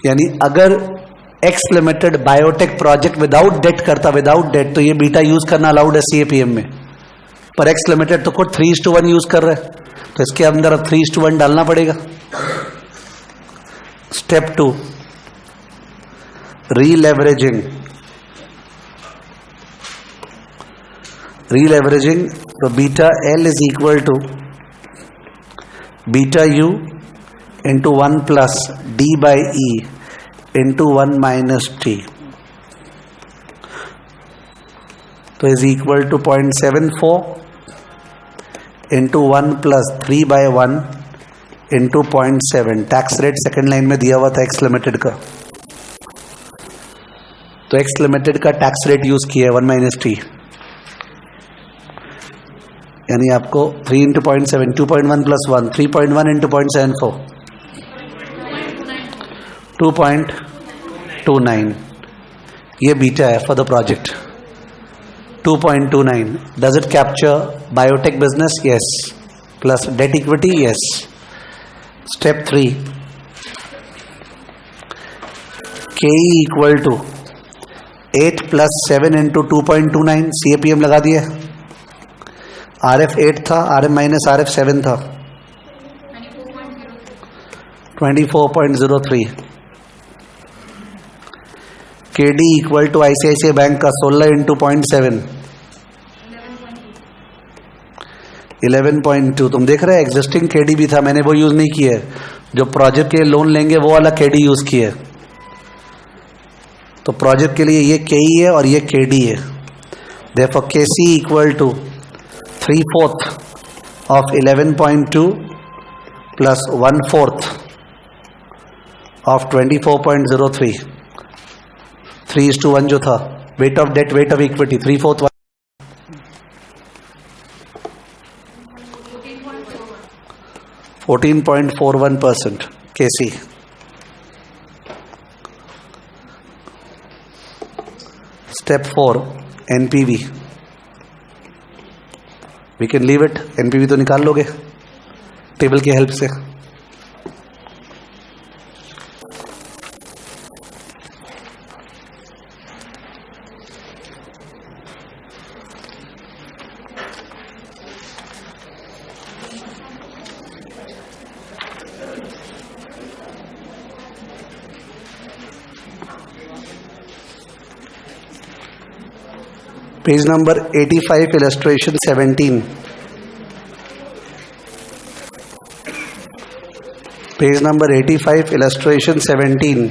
Speaker 1: यानी अगर X limited biotech project without debt करता, विदाउट डेट, तो ये बीटा यूज करना अलाउड है सीएपीएम में, पर एक्स लिमिटेड तो खुद 3:1 यूज कर रहा है, तो इसके अंदर अब 3:1 डालना पड़ेगा। Step 2, releveraging. रीलेवरेजिंग, तो beta L is equal to beta U into 1 plus D by E into 1 minus T, तो is equal to 0.74 into 1 plus 3 by 1 into 0.7। Tax rate second line में दिया हुआ था एक्स लिमिटेड का, तो X limited का tax rate use किया है 1 माइनस टी, यानी आपको 3 इंटू 0.7, 2.1 प्लस 1, 3.1 इंटू 0.74, 2.29। ये बीटा है for the project, 2.29। Does it capture biotech business? Yes. Plus debt equity? Yes. Step 3. KE equal to 8 plus 7 into 2.29, CAPM लगा दिया। RF 8 था, RM minus RF 7 था, 24.03। KD equal to ICICI bank का 16 into 0.7, 11.2। तुम देख रहे हैं एग्जिस्टिंग KD भी था, मैंने वो यूज नहीं किया है, जो प्रोजेक्ट के लिए लोन लेंगे वो वाला KD यूज किया है। तो प्रोजेक्ट के लिए ये KE है और ये KD है। Therefore KC equal to 3/4 of 11.2 plus 1/4 of 24.03, 3:1 जो था, weight of debt weight of equity 3/4, 14.41% KC। Step 4, NPV। We can leave it, NPV तो निकाल लोगे टेबल की हेल्प से। Page number 85, illustration 17। Page number 85, illustration 17.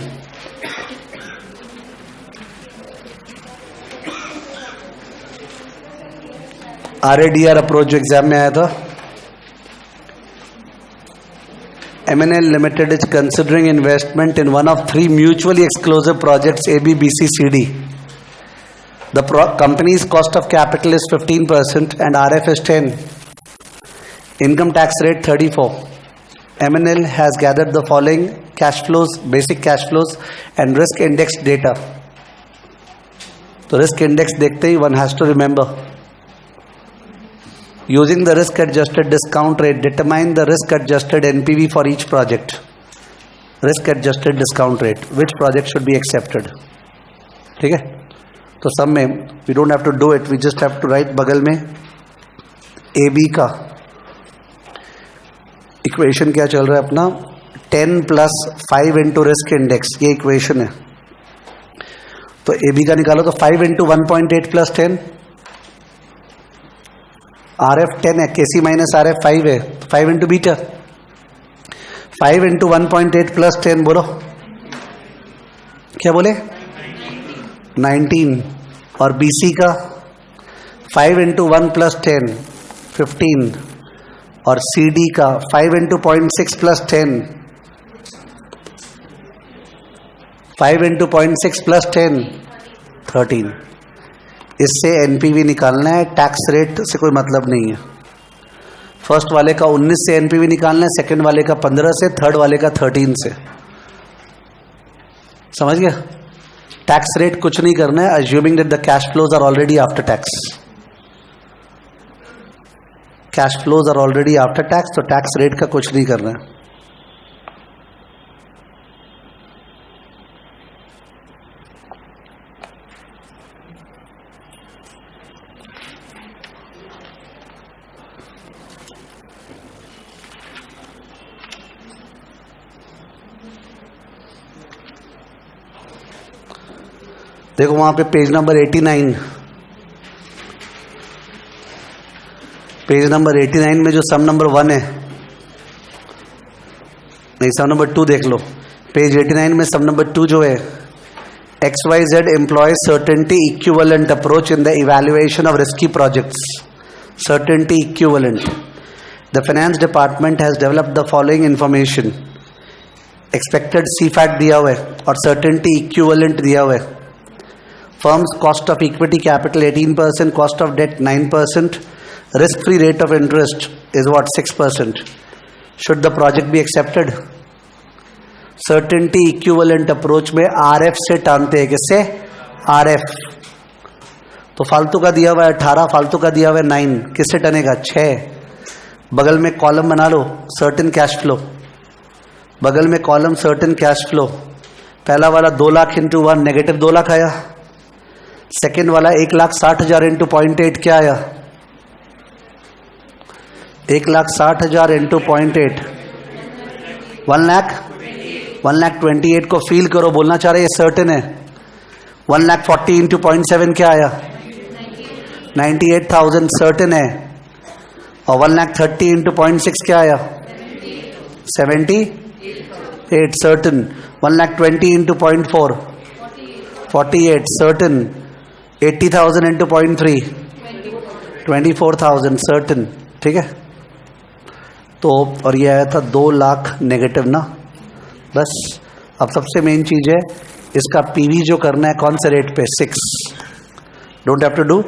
Speaker 1: RADR approach जो exam में आया था. MNL Limited is considering investment in one of 3 mutually exclusive projects A, B, B, C, C, D. The company's cost of capital is 15% and RF is 10. Income tax rate 34. MNL has gathered the following cash flows, basic cash flows and risk index data. So risk index देखते ही one has to remember. Using the risk adjusted discount rate, determine the risk adjusted NPV for each project. Risk adjusted discount rate, which project should be accepted. ठीक है, तो सब में we don't have to do it, we just have to write बगल में AB का equation क्या चल रहा है अपना, 10 प्लस 5 इंटू रिस्क इंडेक्स, ये इक्वेशन है. तो AB का निकालो तो 5 इंटू 1.8 प्लस 10, RF 10 है, KC माइनस RF 5 है, 5 इंटू बीटा, 5 इंटू 1.8 प्लस 10 बोलो क्या बोले, 19. और BC का 5 इंटू 1 प्लस 10, 15. और CD का 5 इंटू 0.6 प्लस 10, 5 इंटू 0.6 प्लस 10, 13. इससे एनपीवी निकालना है, टैक्स रेट से कोई मतलब नहीं है. फर्स्ट वाले का 19 से एनपीवी निकालना है, सेकंड वाले का 15 से, थर्ड वाले का 13 से. समझ गया. टैक्स रेट कुछ नहीं करना है, assuming that the cash flows are already after tax. Cash flows are already after tax, तो टैक्स रेट का कुछ नहीं करना है. देखो वहां पे पेज नंबर 89, पेज नंबर 89 में जो सम नंबर 1 है, नहीं सम नंबर 2 देख लो. पेज 89 में सम नंबर 2 जो है, XYZ employs certainty equivalent approach in the evaluation of risky projects. Certainty equivalent. The finance department has developed the following information. Expected CFAT दिया हुआ है और certainty equivalent दिया हुआ है. Firm's cost of equity capital 18%, cost of debt 9%, risk-free rate of interest is what, 6%. Should the project be accepted? Certainty equivalent approach में RF से टानते हैं, किससे, RF. तो फालतू का दिया हुआ है 18, फालतू का दिया हुआ है 9, किससे टनेगा, 6. बगल में कॉलम बना लो, सर्टेन कैश फ्लो. बगल में कॉलम सर्टेन कैश फ्लो. पहला वाला 2 लाख इंटू 1 नेगेटिव 2 लाख आया. सेकेंड वाला 1,60,000 इंटू 0.8 क्या आया, 1,60,000 इंटू 0.8, 1,28,000 को फील करो, बोलना चाह रहे ये सर्टेन है. 1,40,000 इंटू 0.7 क्या आया, 98,000 सर्टेन है. और 1,30,000 इंटू 0.6 क्या आया, 78 certain. 1,20,000 into 0.4, 48 certain. 80,000 into 0.3, 24,000 certain. ठीक है. तो और ये आया था 2 लाख नेगेटिव ना. बस अब सबसे मेन चीज है इसका पीवी जो करना है कौन से रेट पे, 6. Don't have to do.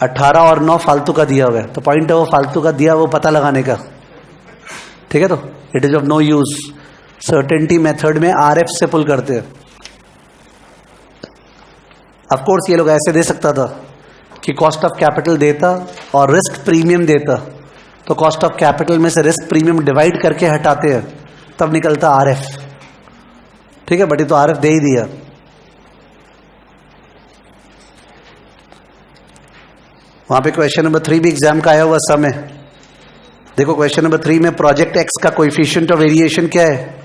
Speaker 1: 18 और 9 फालतू का दिया हुआ है, तो पॉइंट है वो फालतू का दिया, वो पता लगाने का. ठीक है. तो it is of no use. Certainty method में RF से पुल करते हैं. ऑफ कोर्स ये लोग ऐसे दे सकता था कि कॉस्ट ऑफ कैपिटल देता और रिस्क प्रीमियम देता, तो कॉस्ट ऑफ कैपिटल में से रिस्क प्रीमियम डिवाइड करके हटाते हैं, तब निकलता RF. ठीक है. बट ये तो RF दे ही दिया. वहां पे क्वेश्चन नंबर 3 भी एग्जाम का आया हुआ सम है. देखो क्वेश्चन नंबर 3 में प्रोजेक्ट एक्स का कोएफिशिएंट ऑफ वेरिएशन क्या है,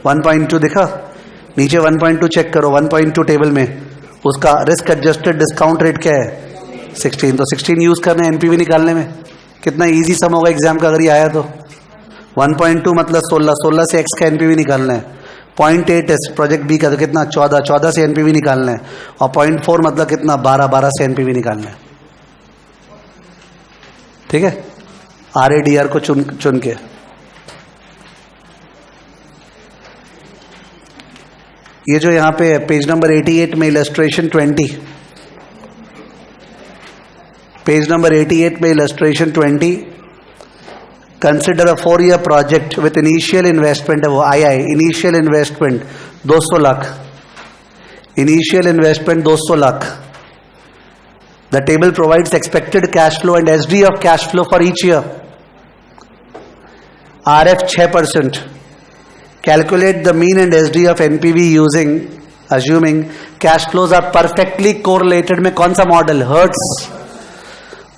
Speaker 1: 1.2 दिखा. नीचे 1.2 चेक करो, 1.2 टेबल में उसका रिस्क एडजस्टेड डिस्काउंट रेट क्या है, 16. तो 16 यूज करना है एनपीवी निकालने में. कितना इजी सम होगा एग्जाम का अगर ये आया तो. 1.2 मतलब 16, 16 से x का एनपीवी निकालना है। 0.8 है प्रोजेक्ट बी का, तो कितना 14, 14 से एनपीवी निकालना है। और 0.4 मतलब कितना 12, 12 से एनपीवी निकालना है। ठीक है, RADR को चुन के। ये जो यहां पे पेज नंबर 88 में इलस्ट्रेशन 20, पेज नंबर 88 में illustration 20, consider a 4-year project with initial investment है वो initial investment 200 lakh, initial investment 200 lakh. The table provides expected cash flow and SD of cash flow for each year. RF 6%। Calculate the mean and SD of NPV assuming cash flows are perfectly correlated में कौन सा model, hertz,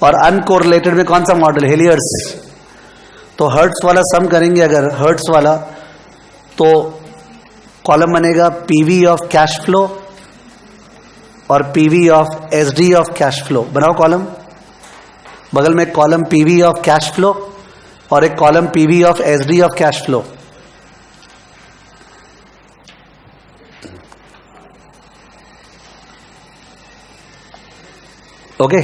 Speaker 1: और uncorrelated में कौन सा model, Heliers. तो hertz वाला सम करेंगे अगर हर्ट्स वाला, तो कॉलम बनेगा पीवी ऑफ कैश फ्लो और PV of SD of cash flow. बनाओ कॉलम, बगल में एक column PV of cash flow और एक column PV of SD of cash flow. Okay,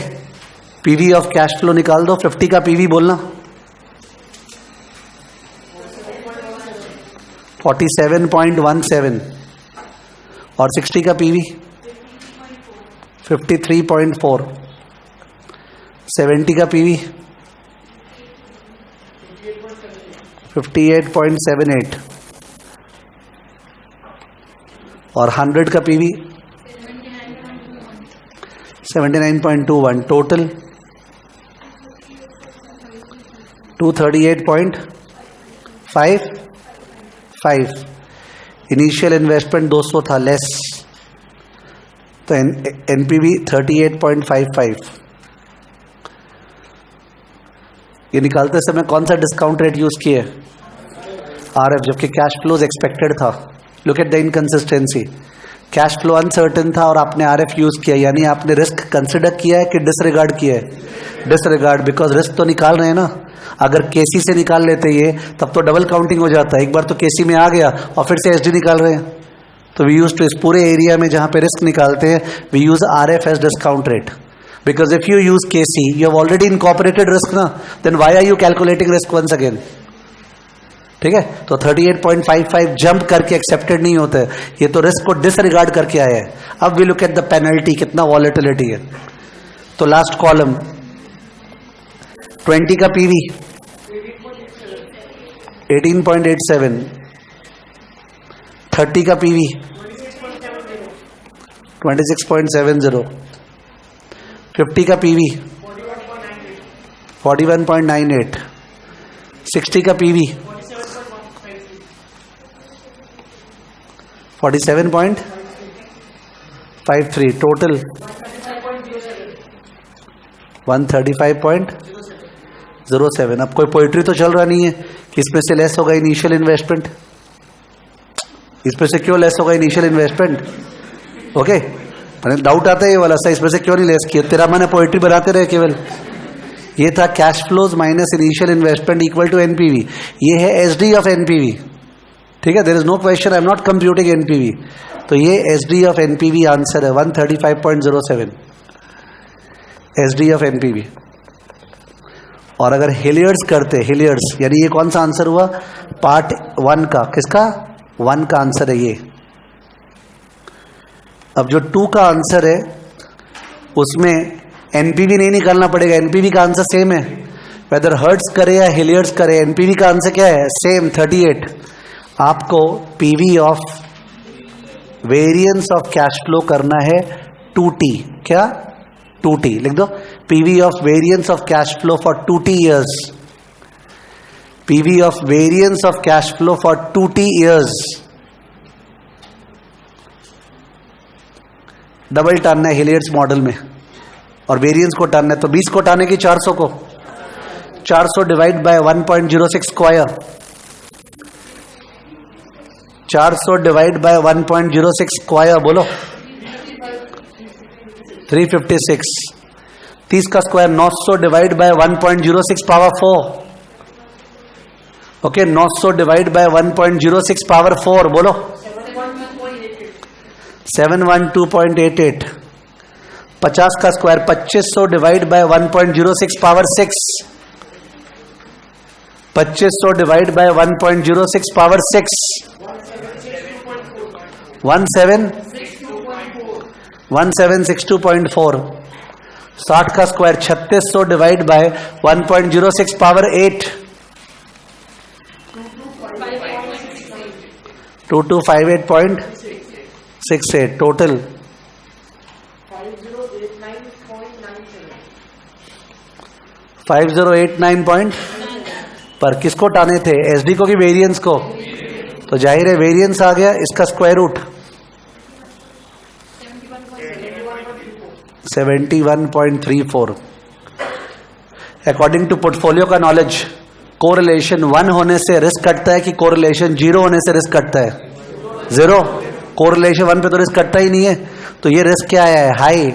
Speaker 1: PV of cash flow निकाल दो। 50 का पीवी बोलना, 47.17, और 60 का पीवी 53.4, 70 का पीवी 58.78, और 100 का पीवी 79.21, टोटल 238.55। इनिशियल इन्वेस्टमेंट 200 था लेस, तो एनपीवी 38.55। ये निकालते समय कौन सा डिस्काउंट रेट यूज किए, RF, जबकि कैश फ्लोज एक्सपेक्टेड था। Look at the inconsistency, cash flow uncertain था और आपने RF यूज किया, यानी आपने रिस्क कंसिडर किया है कि डिसरिगार्ड किया है, डिसरिगार्ड, बिकॉज रिस्क तो निकाल रहे हैं ना। अगर केसी से निकाल लेते ये, तब तो डबल काउंटिंग हो जाता है। एक बार तो केसी में आ गया और फिर से एसडी निकाल रहे हैं। तो वी यूज टू, इस पूरे एरिया में जहां पे रिस्क निकालते हैं, we use RF as discount rate, because if you use KC you have already incorporated risk ना, then why are you calculating risk once again. ठीक है, तो 38.55 जंप करके एक्सेप्टेड नहीं होता है, ये तो रिस्क को डिसरिगार्ड करके आया है। अब we look at the penalty, कितना वॉलेटिलिटी है। तो लास्ट कॉलम 20 का पीवी 18.87, 30 का पीवी 26.70, 50 का पीवी 41.98, 60 का पीवी 47.53, टोटल 135.07। अब कोई पोइट्री तो चल रहा नहीं है कि इसमें से लेस होगा इनिशियल इन्वेस्टमेंट, इसमें से क्यों लेस होगा इनिशियल इन्वेस्टमेंट। ओके, डाउट आता है ये वाला, सा इसमें से क्यों नहीं लेस किया, तेरा मैंने पोइट्री बनाते रहे केवल। ये था cash flows minus initial investment equal to NPV, ये है एसडी ऑफ एनपीवी। ठीक है, there is no question, I am not computing NPV. तो ये एसडी ऑफ एनपीवी आंसर है 135.07, एसडी ऑफ एनपीवी। और अगर हिलियर्स करते, हिलियर्स यानी ये कौन सा आंसर हुआ, पार्ट 1 का, किसका 1 का आंसर है ये। अब जो 2 का आंसर है उसमें एनपीवी नहीं निकालना पड़ेगा, एनपीवी का आंसर सेम है, वेदर हर्ट्स करे या हिलियर्स करे, एनपीवी का आंसर क्या है, सेम 38। आपको PV of variance of cash flow करना है 2T, क्या 2T लिख दो, PV of variance of cash flow for 2T years, PV of variance of cash flow for 2T years. Double टानना है हिलियर्स मॉडल में और वेरिएंस को टानना है, तो 20 को टाने की 400 को, 400 divide by 1.06 square, 400 divide by 1.06 square, बोलो 356। 30 का square 900 divide by 1.06 power 4, okay 900 divide by 1.06 power 4 बोलो 712.88। 50 का square 2500 divide by 1.06 power 6 2500 divide by 1.06 power 6 1762.4। 60 का square 3600 divide by 1.06 power 8 2258.68 total 5089 पर किसको टाने थे, एसडी को कि वेरिएंस को? तो जाहिर है वेरिएंस आ गया, इसका square root 71.34। According to portfolio का नॉलेज, कोरिलेशन 1 होने से रिस्क कटता है कि कोरिलेशन 0 होने से रिस्क कटता है? 0। कोरिलेशन 1 पे तो रिस्क कटता ही नहीं है, तो ये रिस्क क्या है? हाई।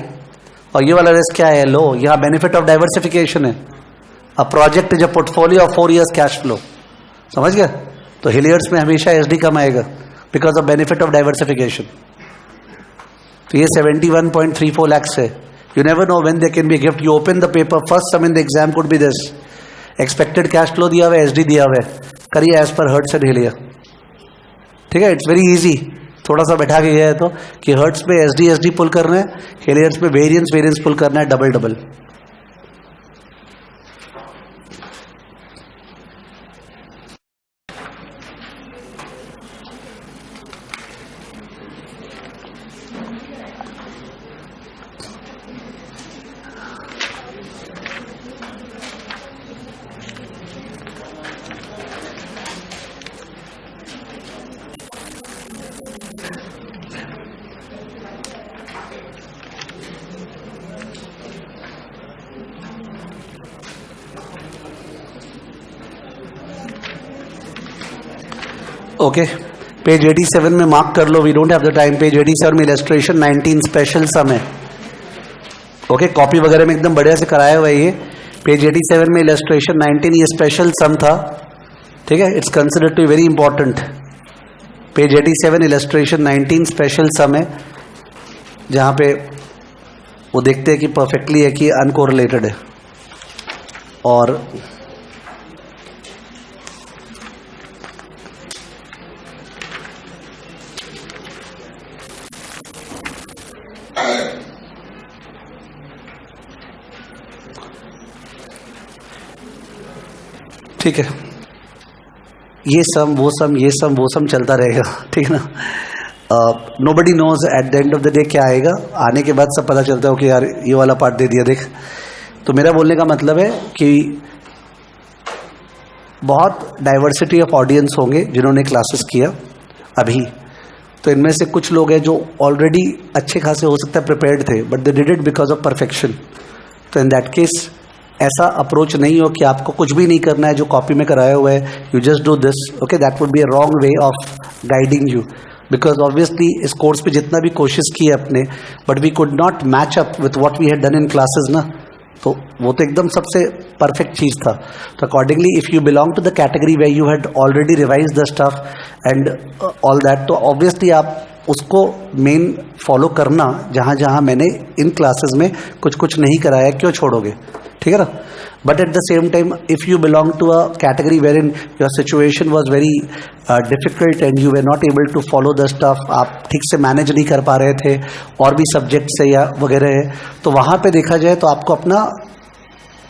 Speaker 1: और ये वाला रिस्क क्या है? लो। यहाँ बेनिफिट ऑफ डाइवर्सिफिकेशन है। A project is a portfolio of 4 years cash flow, समझ गया? तो हिलियर्स में हमेशा एसडी कम आएगा because of benefit of diversification. तो ये 71.34 lakhs है। You never know when they can be gift. You open the paper, first sum in the exam could be this, expected cash flow दिया हुआ है, एसडी दिया हुआ है, करिए as per hertz and Hillier. ठीक है, इट्स वेरी इजी। थोड़ा सा बैठा के गया है तो कि हर्ट्स पे एसडी पुल करना है, हिलियर्स पे वेरिएंस पुल करना है, डबल डबल। ओके, पेज 87 में मार्क कर लो, we don't have the time. Page 87 में इलस्ट्रेशन 19 स्पेशल सम है। ओके, कॉपी वगैरह में एकदम बढ़िया से कराया हुआ है ये। पेज 87 में इलस्ट्रेशन 19 ये स्पेशल सम था, ठीक है, it's considered to very important. Page 87 illustration 19 special sum है, जहां पे वो देखते हैं कि परफेक्टली है कि अनकोरिलेटेड है। और ठीक है, ये सम वो सम ये सम वो सम चलता रहेगा, ठीक है ना। Nobody knows at the end of the day क्या आएगा, आने के बाद सब पता चलता है कि यार ये वाला पार्ट दे दिया देख। तो मेरा बोलने का मतलब है कि बहुत डाइवर्सिटी ऑफ ऑडियंस होंगे जिन्होंने क्लासेस किया अभी। तो इनमें से कुछ लोग हैं जो ऑलरेडी अच्छे खासे हो सकता है प्रिपेयर्ड थे, but they did it because of perfection. तो इन दैट केस ऐसा अप्रोच नहीं हो कि आपको कुछ भी नहीं करना है जो कॉपी में कराया हुआ है, you just do this. Okay, that would be a wrong way of guiding you, because obviously इस कोर्स पे जितना भी कोशिश की है अपने, but we could not match up with what we had done in classes ना। तो वो तो एकदम सबसे परफेक्ट चीज़ था। तो accordingly if you belong to the category way you had already revise the stuff and all that, तो ऑब्वियसली आप उसको मेन फॉलो करना, जहाँ जहाँ मैंने इन क्लासेस में कुछ कुछ नहीं कराया, क्यों छोड़ोगे? ठीक है ना। But at the same time if you belong to a category where in your situation was very difficult and you were not able to follow the stuff, आप ठीक से मैनेज नहीं कर पा रहे थे और भी सब्जेक्ट से या वगैरह है, तो वहाँ पे देखा जाए तो आपको अपना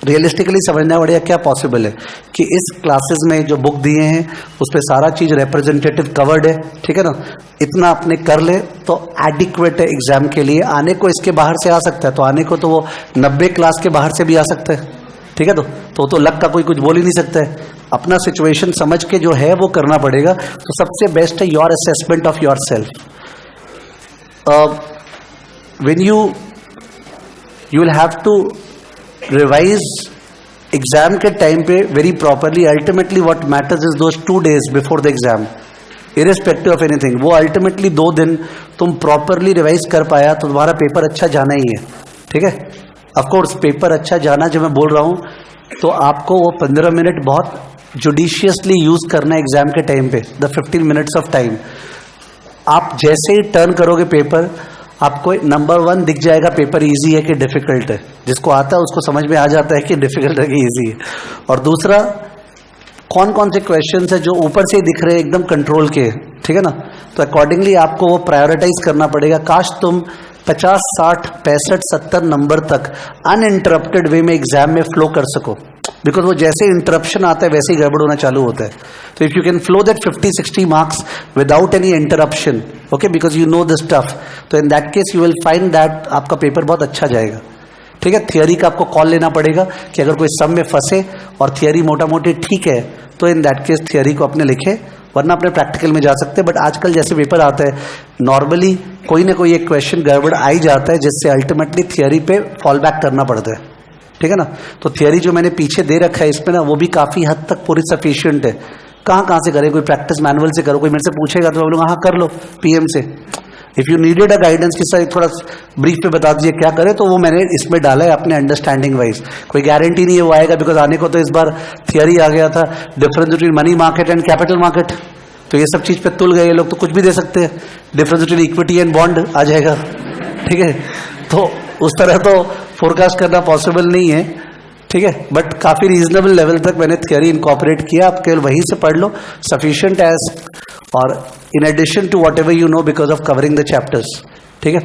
Speaker 1: रियलिस्टिकली समझना पड़ेगा क्या पॉसिबल है कि इस क्लासेस में जो बुक दिए हैं उस पर सारा चीज़ रिप्रेजेंटेटिव कवर्ड है, ठीक है ना। इतना अपने कर ले तो एडिक्वेट है एग्जाम के लिए। आने को इसके बाहर से आ सकता है, तो आने को तो वो 90 क्लास के बाहर से भी आ सकता है, ठीक है। तो लक का कोई कुछ बोल ही नहीं सकता है। अपना सिचुएशन समझ के जो है वो करना पड़ेगा। तो सबसे बेस्ट है your assessment of your self. When you will have to revise exam के टाइम पे very properly. Ultimately what matters is those 2 days before the exam, irrespective of anything. वो अल्टीमेटली 2 दिन तुम प्रॉपरली रिवाइज कर पाया तो तुम्हारा पेपर अच्छा जाना ही है, ठीक है। ऑफ कोर्स पेपर अच्छा जाना जब मैं बोल रहा हूँ तो आपको वो 15 मिनट बहुत जुडिशियसली यूज करना एग्जाम के टाइम पे, द 15 मिनट्स ऑफ टाइम। आप जैसे ही टर्न करोगे पेपर, आपको नंबर 1 दिख जाएगा पेपर इजी है कि डिफिकल्ट है। जिसको आता है उसको समझ में आ जाता है कि डिफिकल्ट है कि इजी है। और दूसरा, कौन कौन से क्वेश्चंस है जो ऊपर से दिख रहे हैं एकदम कंट्रोल के, ठीक है ना, तो अकॉर्डिंगली आपको वो प्रायोरिटाइज करना पड़ेगा। काश तुम 50, 60, 65, 70 नंबर तक अनइंटरप्टेड वे में एग्जाम में फ्लो कर सको, बिकॉज वो जैसे इंटरप्शन आता है वैसे ही गड़बड़ होना चालू होता है। तो if you can flow that 50-60 marks without any interruption, okay, because you know this stuff, तो in that case you will find that आपका पेपर बहुत अच्छा जाएगा। ठीक है, थियरी का आपको कॉल लेना पड़ेगा कि अगर कोई सम में फंसे और थियरी मोटा मोटी ठीक है तो इन दैट केस थियरी को अपने लिखे, वरना अपने प्रैक्टिकल में जा सकते हैं। बट आजकल जैसे पेपर आता है, नॉर्मली कोई ना कोई एक क्वेश्चन गड़बड़ आ ही जाता है, जिससे अल्टीमेटली थियरी पे फॉल बैक करना पड़ता है। ठीक है ना, तो थियरी जो मैंने पीछे दे रखा है इसमें ना, वो भी काफ़ी हद तक पूरी सफिशियंट है। कहाँ से करें, कोई प्रैक्टिस मैनुअल से करो, कोई मेरे से पूछेगा तो मैं बोलूँगा हाँ कर लो पीएम से। If you needed a guidance कि सर थोड़ा ब्रीफ पे बता दीजिए क्या करें, तो वो मैंने इसमें डाला है अपने अंडरस्टैंडिंग वाइज। कोई गारंटी नहीं है वो आएगा, बिकॉज आने को तो इस बार थियरी आ गया था, difference between money market and capital market, तो ये सब चीज़ पे तुल गए ये लोग, तो कुछ भी दे सकते हैं। Difference between equity and bond आ जाएगा, ठीक है, तो उस तरह तो फोरकास्ट करना पॉसिबल नहीं है। ठीक है, बट काफ़ी रीजनेबल लेवल तक मैंने थियरी इनकॉर्पोरेट किया, आप केवल वहीं से पढ़ लो, सफिशिएंट एज, और in addition to whatever you know because of covering the chapters. ठीक है,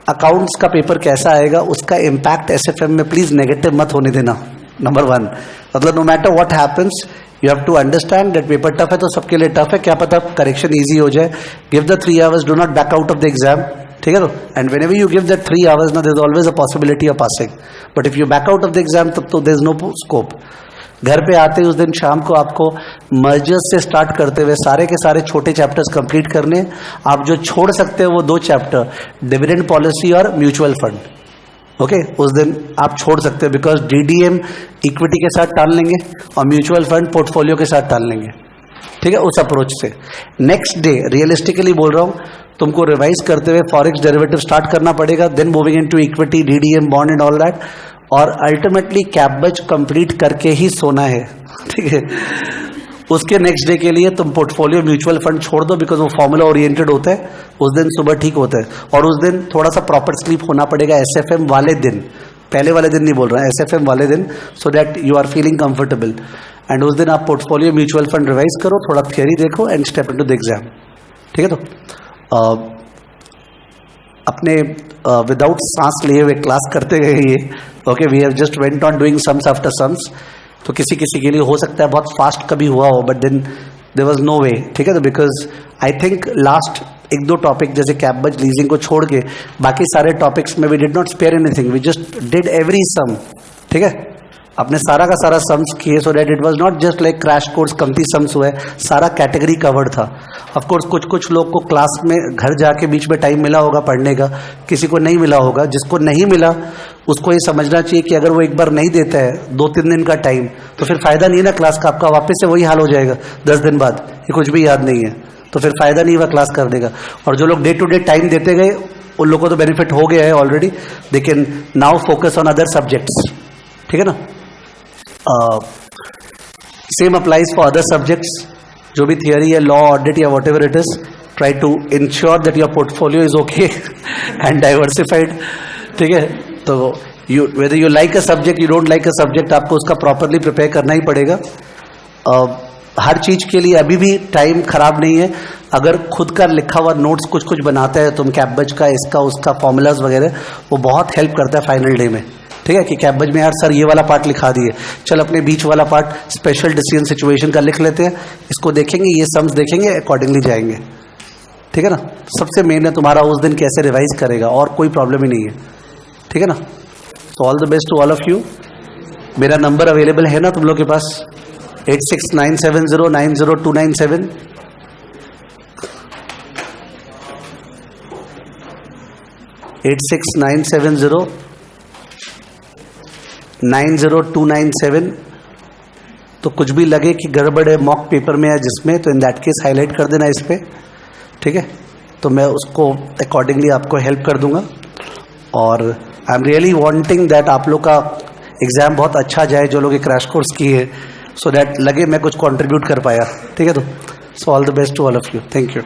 Speaker 1: अकाउंट्स का पेपर कैसा आएगा, उसका इम्पैक्ट एसएफएम में प्लीज नेगेटिव मत होने देना, नंबर 1। मतलब no matter what happens, you have to understand that paper tough है तो सबके लिए टफ है, क्या पता करेक्शन ईजी हो जाए। Give the 3 hours, do not back out of the exam, ठीक है, तो and whenever you give that 3 hours ना, there is always a possibility of passing, but if you back out of the exam तब तो there is no scope. घर पे आते उस दिन शाम को आपको मर्जर्स से स्टार्ट करते हुए सारे के सारे छोटे चैप्टर्स कंप्लीट करने। आप जो छोड़ सकते हो वो 2 चैप्टर, डिविडेंड पॉलिसी और म्यूचुअल फंड, ओके, उस दिन आप छोड़ सकते हो, बिकॉज डीडीएम इक्विटी के साथ टाल लेंगे और म्यूचुअल फंड पोर्टफोलियो के साथ टाल लेंगे। ठीक है, उस अप्रोच से नेक्स्ट डे रियलिस्टिकली बोल रहा हूँ, तुमको रिवाइज करते हुए फॉरेक्स डेरिवेटिव स्टार्ट करना पड़ेगा, then moving into equity, DDM, bond and all that, और अल्टीमेटली कैबेज कंप्लीट करके ही सोना है। ठीक है, उसके नेक्स्ट डे के लिए तुम पोर्टफोलियो म्यूचुअल फंड छोड़ दो, बिकॉज वो फॉर्मूला ओरिएंटेड होता है, उस दिन सुबह ठीक होता है, और उस दिन थोड़ा सा प्रॉपर स्लीप होना पड़ेगा एसएफएम वाले दिन, पहले वाले दिन नहीं बोल रहा है, एसएफएम वाले दिन, so that you are feeling comfortable. And उस दिन आप पोर्टफोलियो म्यूचुअल फंड रिवाइज करो, थोड़ा थियरी देखो and step into the exam. ठीक है, तो अपने विदाउट सांस लिए हुए क्लास करते गए ये, okay, we have just went on doing sums after sums, तो किसी किसी के लिए हो सकता है बहुत फास्ट कभी हुआ हो, but then there was no way. ठीक है, तो because I think last 1-2 topic जैसे कैबेज लीजिंग को छोड़ के बाकी सारे टॉपिक्स में we did not spare anything, we just did every sum. ठीक है, अपने सारा का सारा सम्स किए, so that it was not just like crash course कम्पी सम्स हुए, सारा कैटेगरी कवर्ड था। ऑफ कोर्स कुछ लोग को क्लास में घर जाके बीच में टाइम मिला होगा पढ़ने का, किसी को नहीं मिला होगा। जिसको नहीं मिला उसको ये समझना चाहिए कि अगर वो एक बार नहीं देता है 2-3 दिन का टाइम, तो फिर फायदा नहीं है ना क्लास का, आपका वापस से वही हाल हो जाएगा 10 दिन बाद कि कुछ भी याद नहीं है, तो फिर फायदा नहीं हुआ क्लास करने का। और जो लोग डे टू डे टाइम देते गए उन लोगों को तो बेनिफिट हो गया है already, they can now focus on other subjects. ठीक है ना, same applies for other subjects, जो भी थियरी है, लॉ, ऑडिट या whatever it is, try to ensure that your portfolio is okay and diversified. ठीक है, तो you whether you like a subject, you don't like a subject, आपको उसका properly prepare करना ही पड़ेगा। हर चीज के लिए अभी भी टाइम खराब नहीं है। अगर खुद का लिखा हुआ नोट्स कुछ बनाते हैं तुम, कैबेज का, इसका उसका, फॉर्मूलाज वगैरह, वो बहुत हेल्प करता है फाइनल डे में। ठीक है, कि कैबेज में यार सर ये वाला पार्ट लिखा दिए, चल अपने बीच वाला पार्ट स्पेशल डिसीजन सिचुएशन का लिख लेते हैं, इसको देखेंगे, ये सम्स देखेंगे, अकॉर्डिंगली जाएंगे। ठीक है ना, सबसे मेन है तुम्हारा उस दिन कैसे रिवाइज करेगा, और कोई प्रॉब्लम ही नहीं है। ठीक है ना, तो all the best to all of you. मेरा नंबर अवेलेबल है ना तुम लोग के पास, 8697090297, 8697090297। तो कुछ भी लगे कि गड़बड़ है मॉक पेपर में या जिसमें, तो इन दैट केस हाईलाइट कर देना इस पे। ठीक है, तो मैं उसको अकॉर्डिंगली आपको हेल्प कर दूंगा। और I am really wanting that आप लोग का एग्ज़ाम बहुत अच्छा जाए, जो लोग क्रैश कोर्स किए, सो दैट लगे मैं कुछ कंट्रीब्यूट कर पाया। ठीक है, तो so all the best to all of you. Thank you.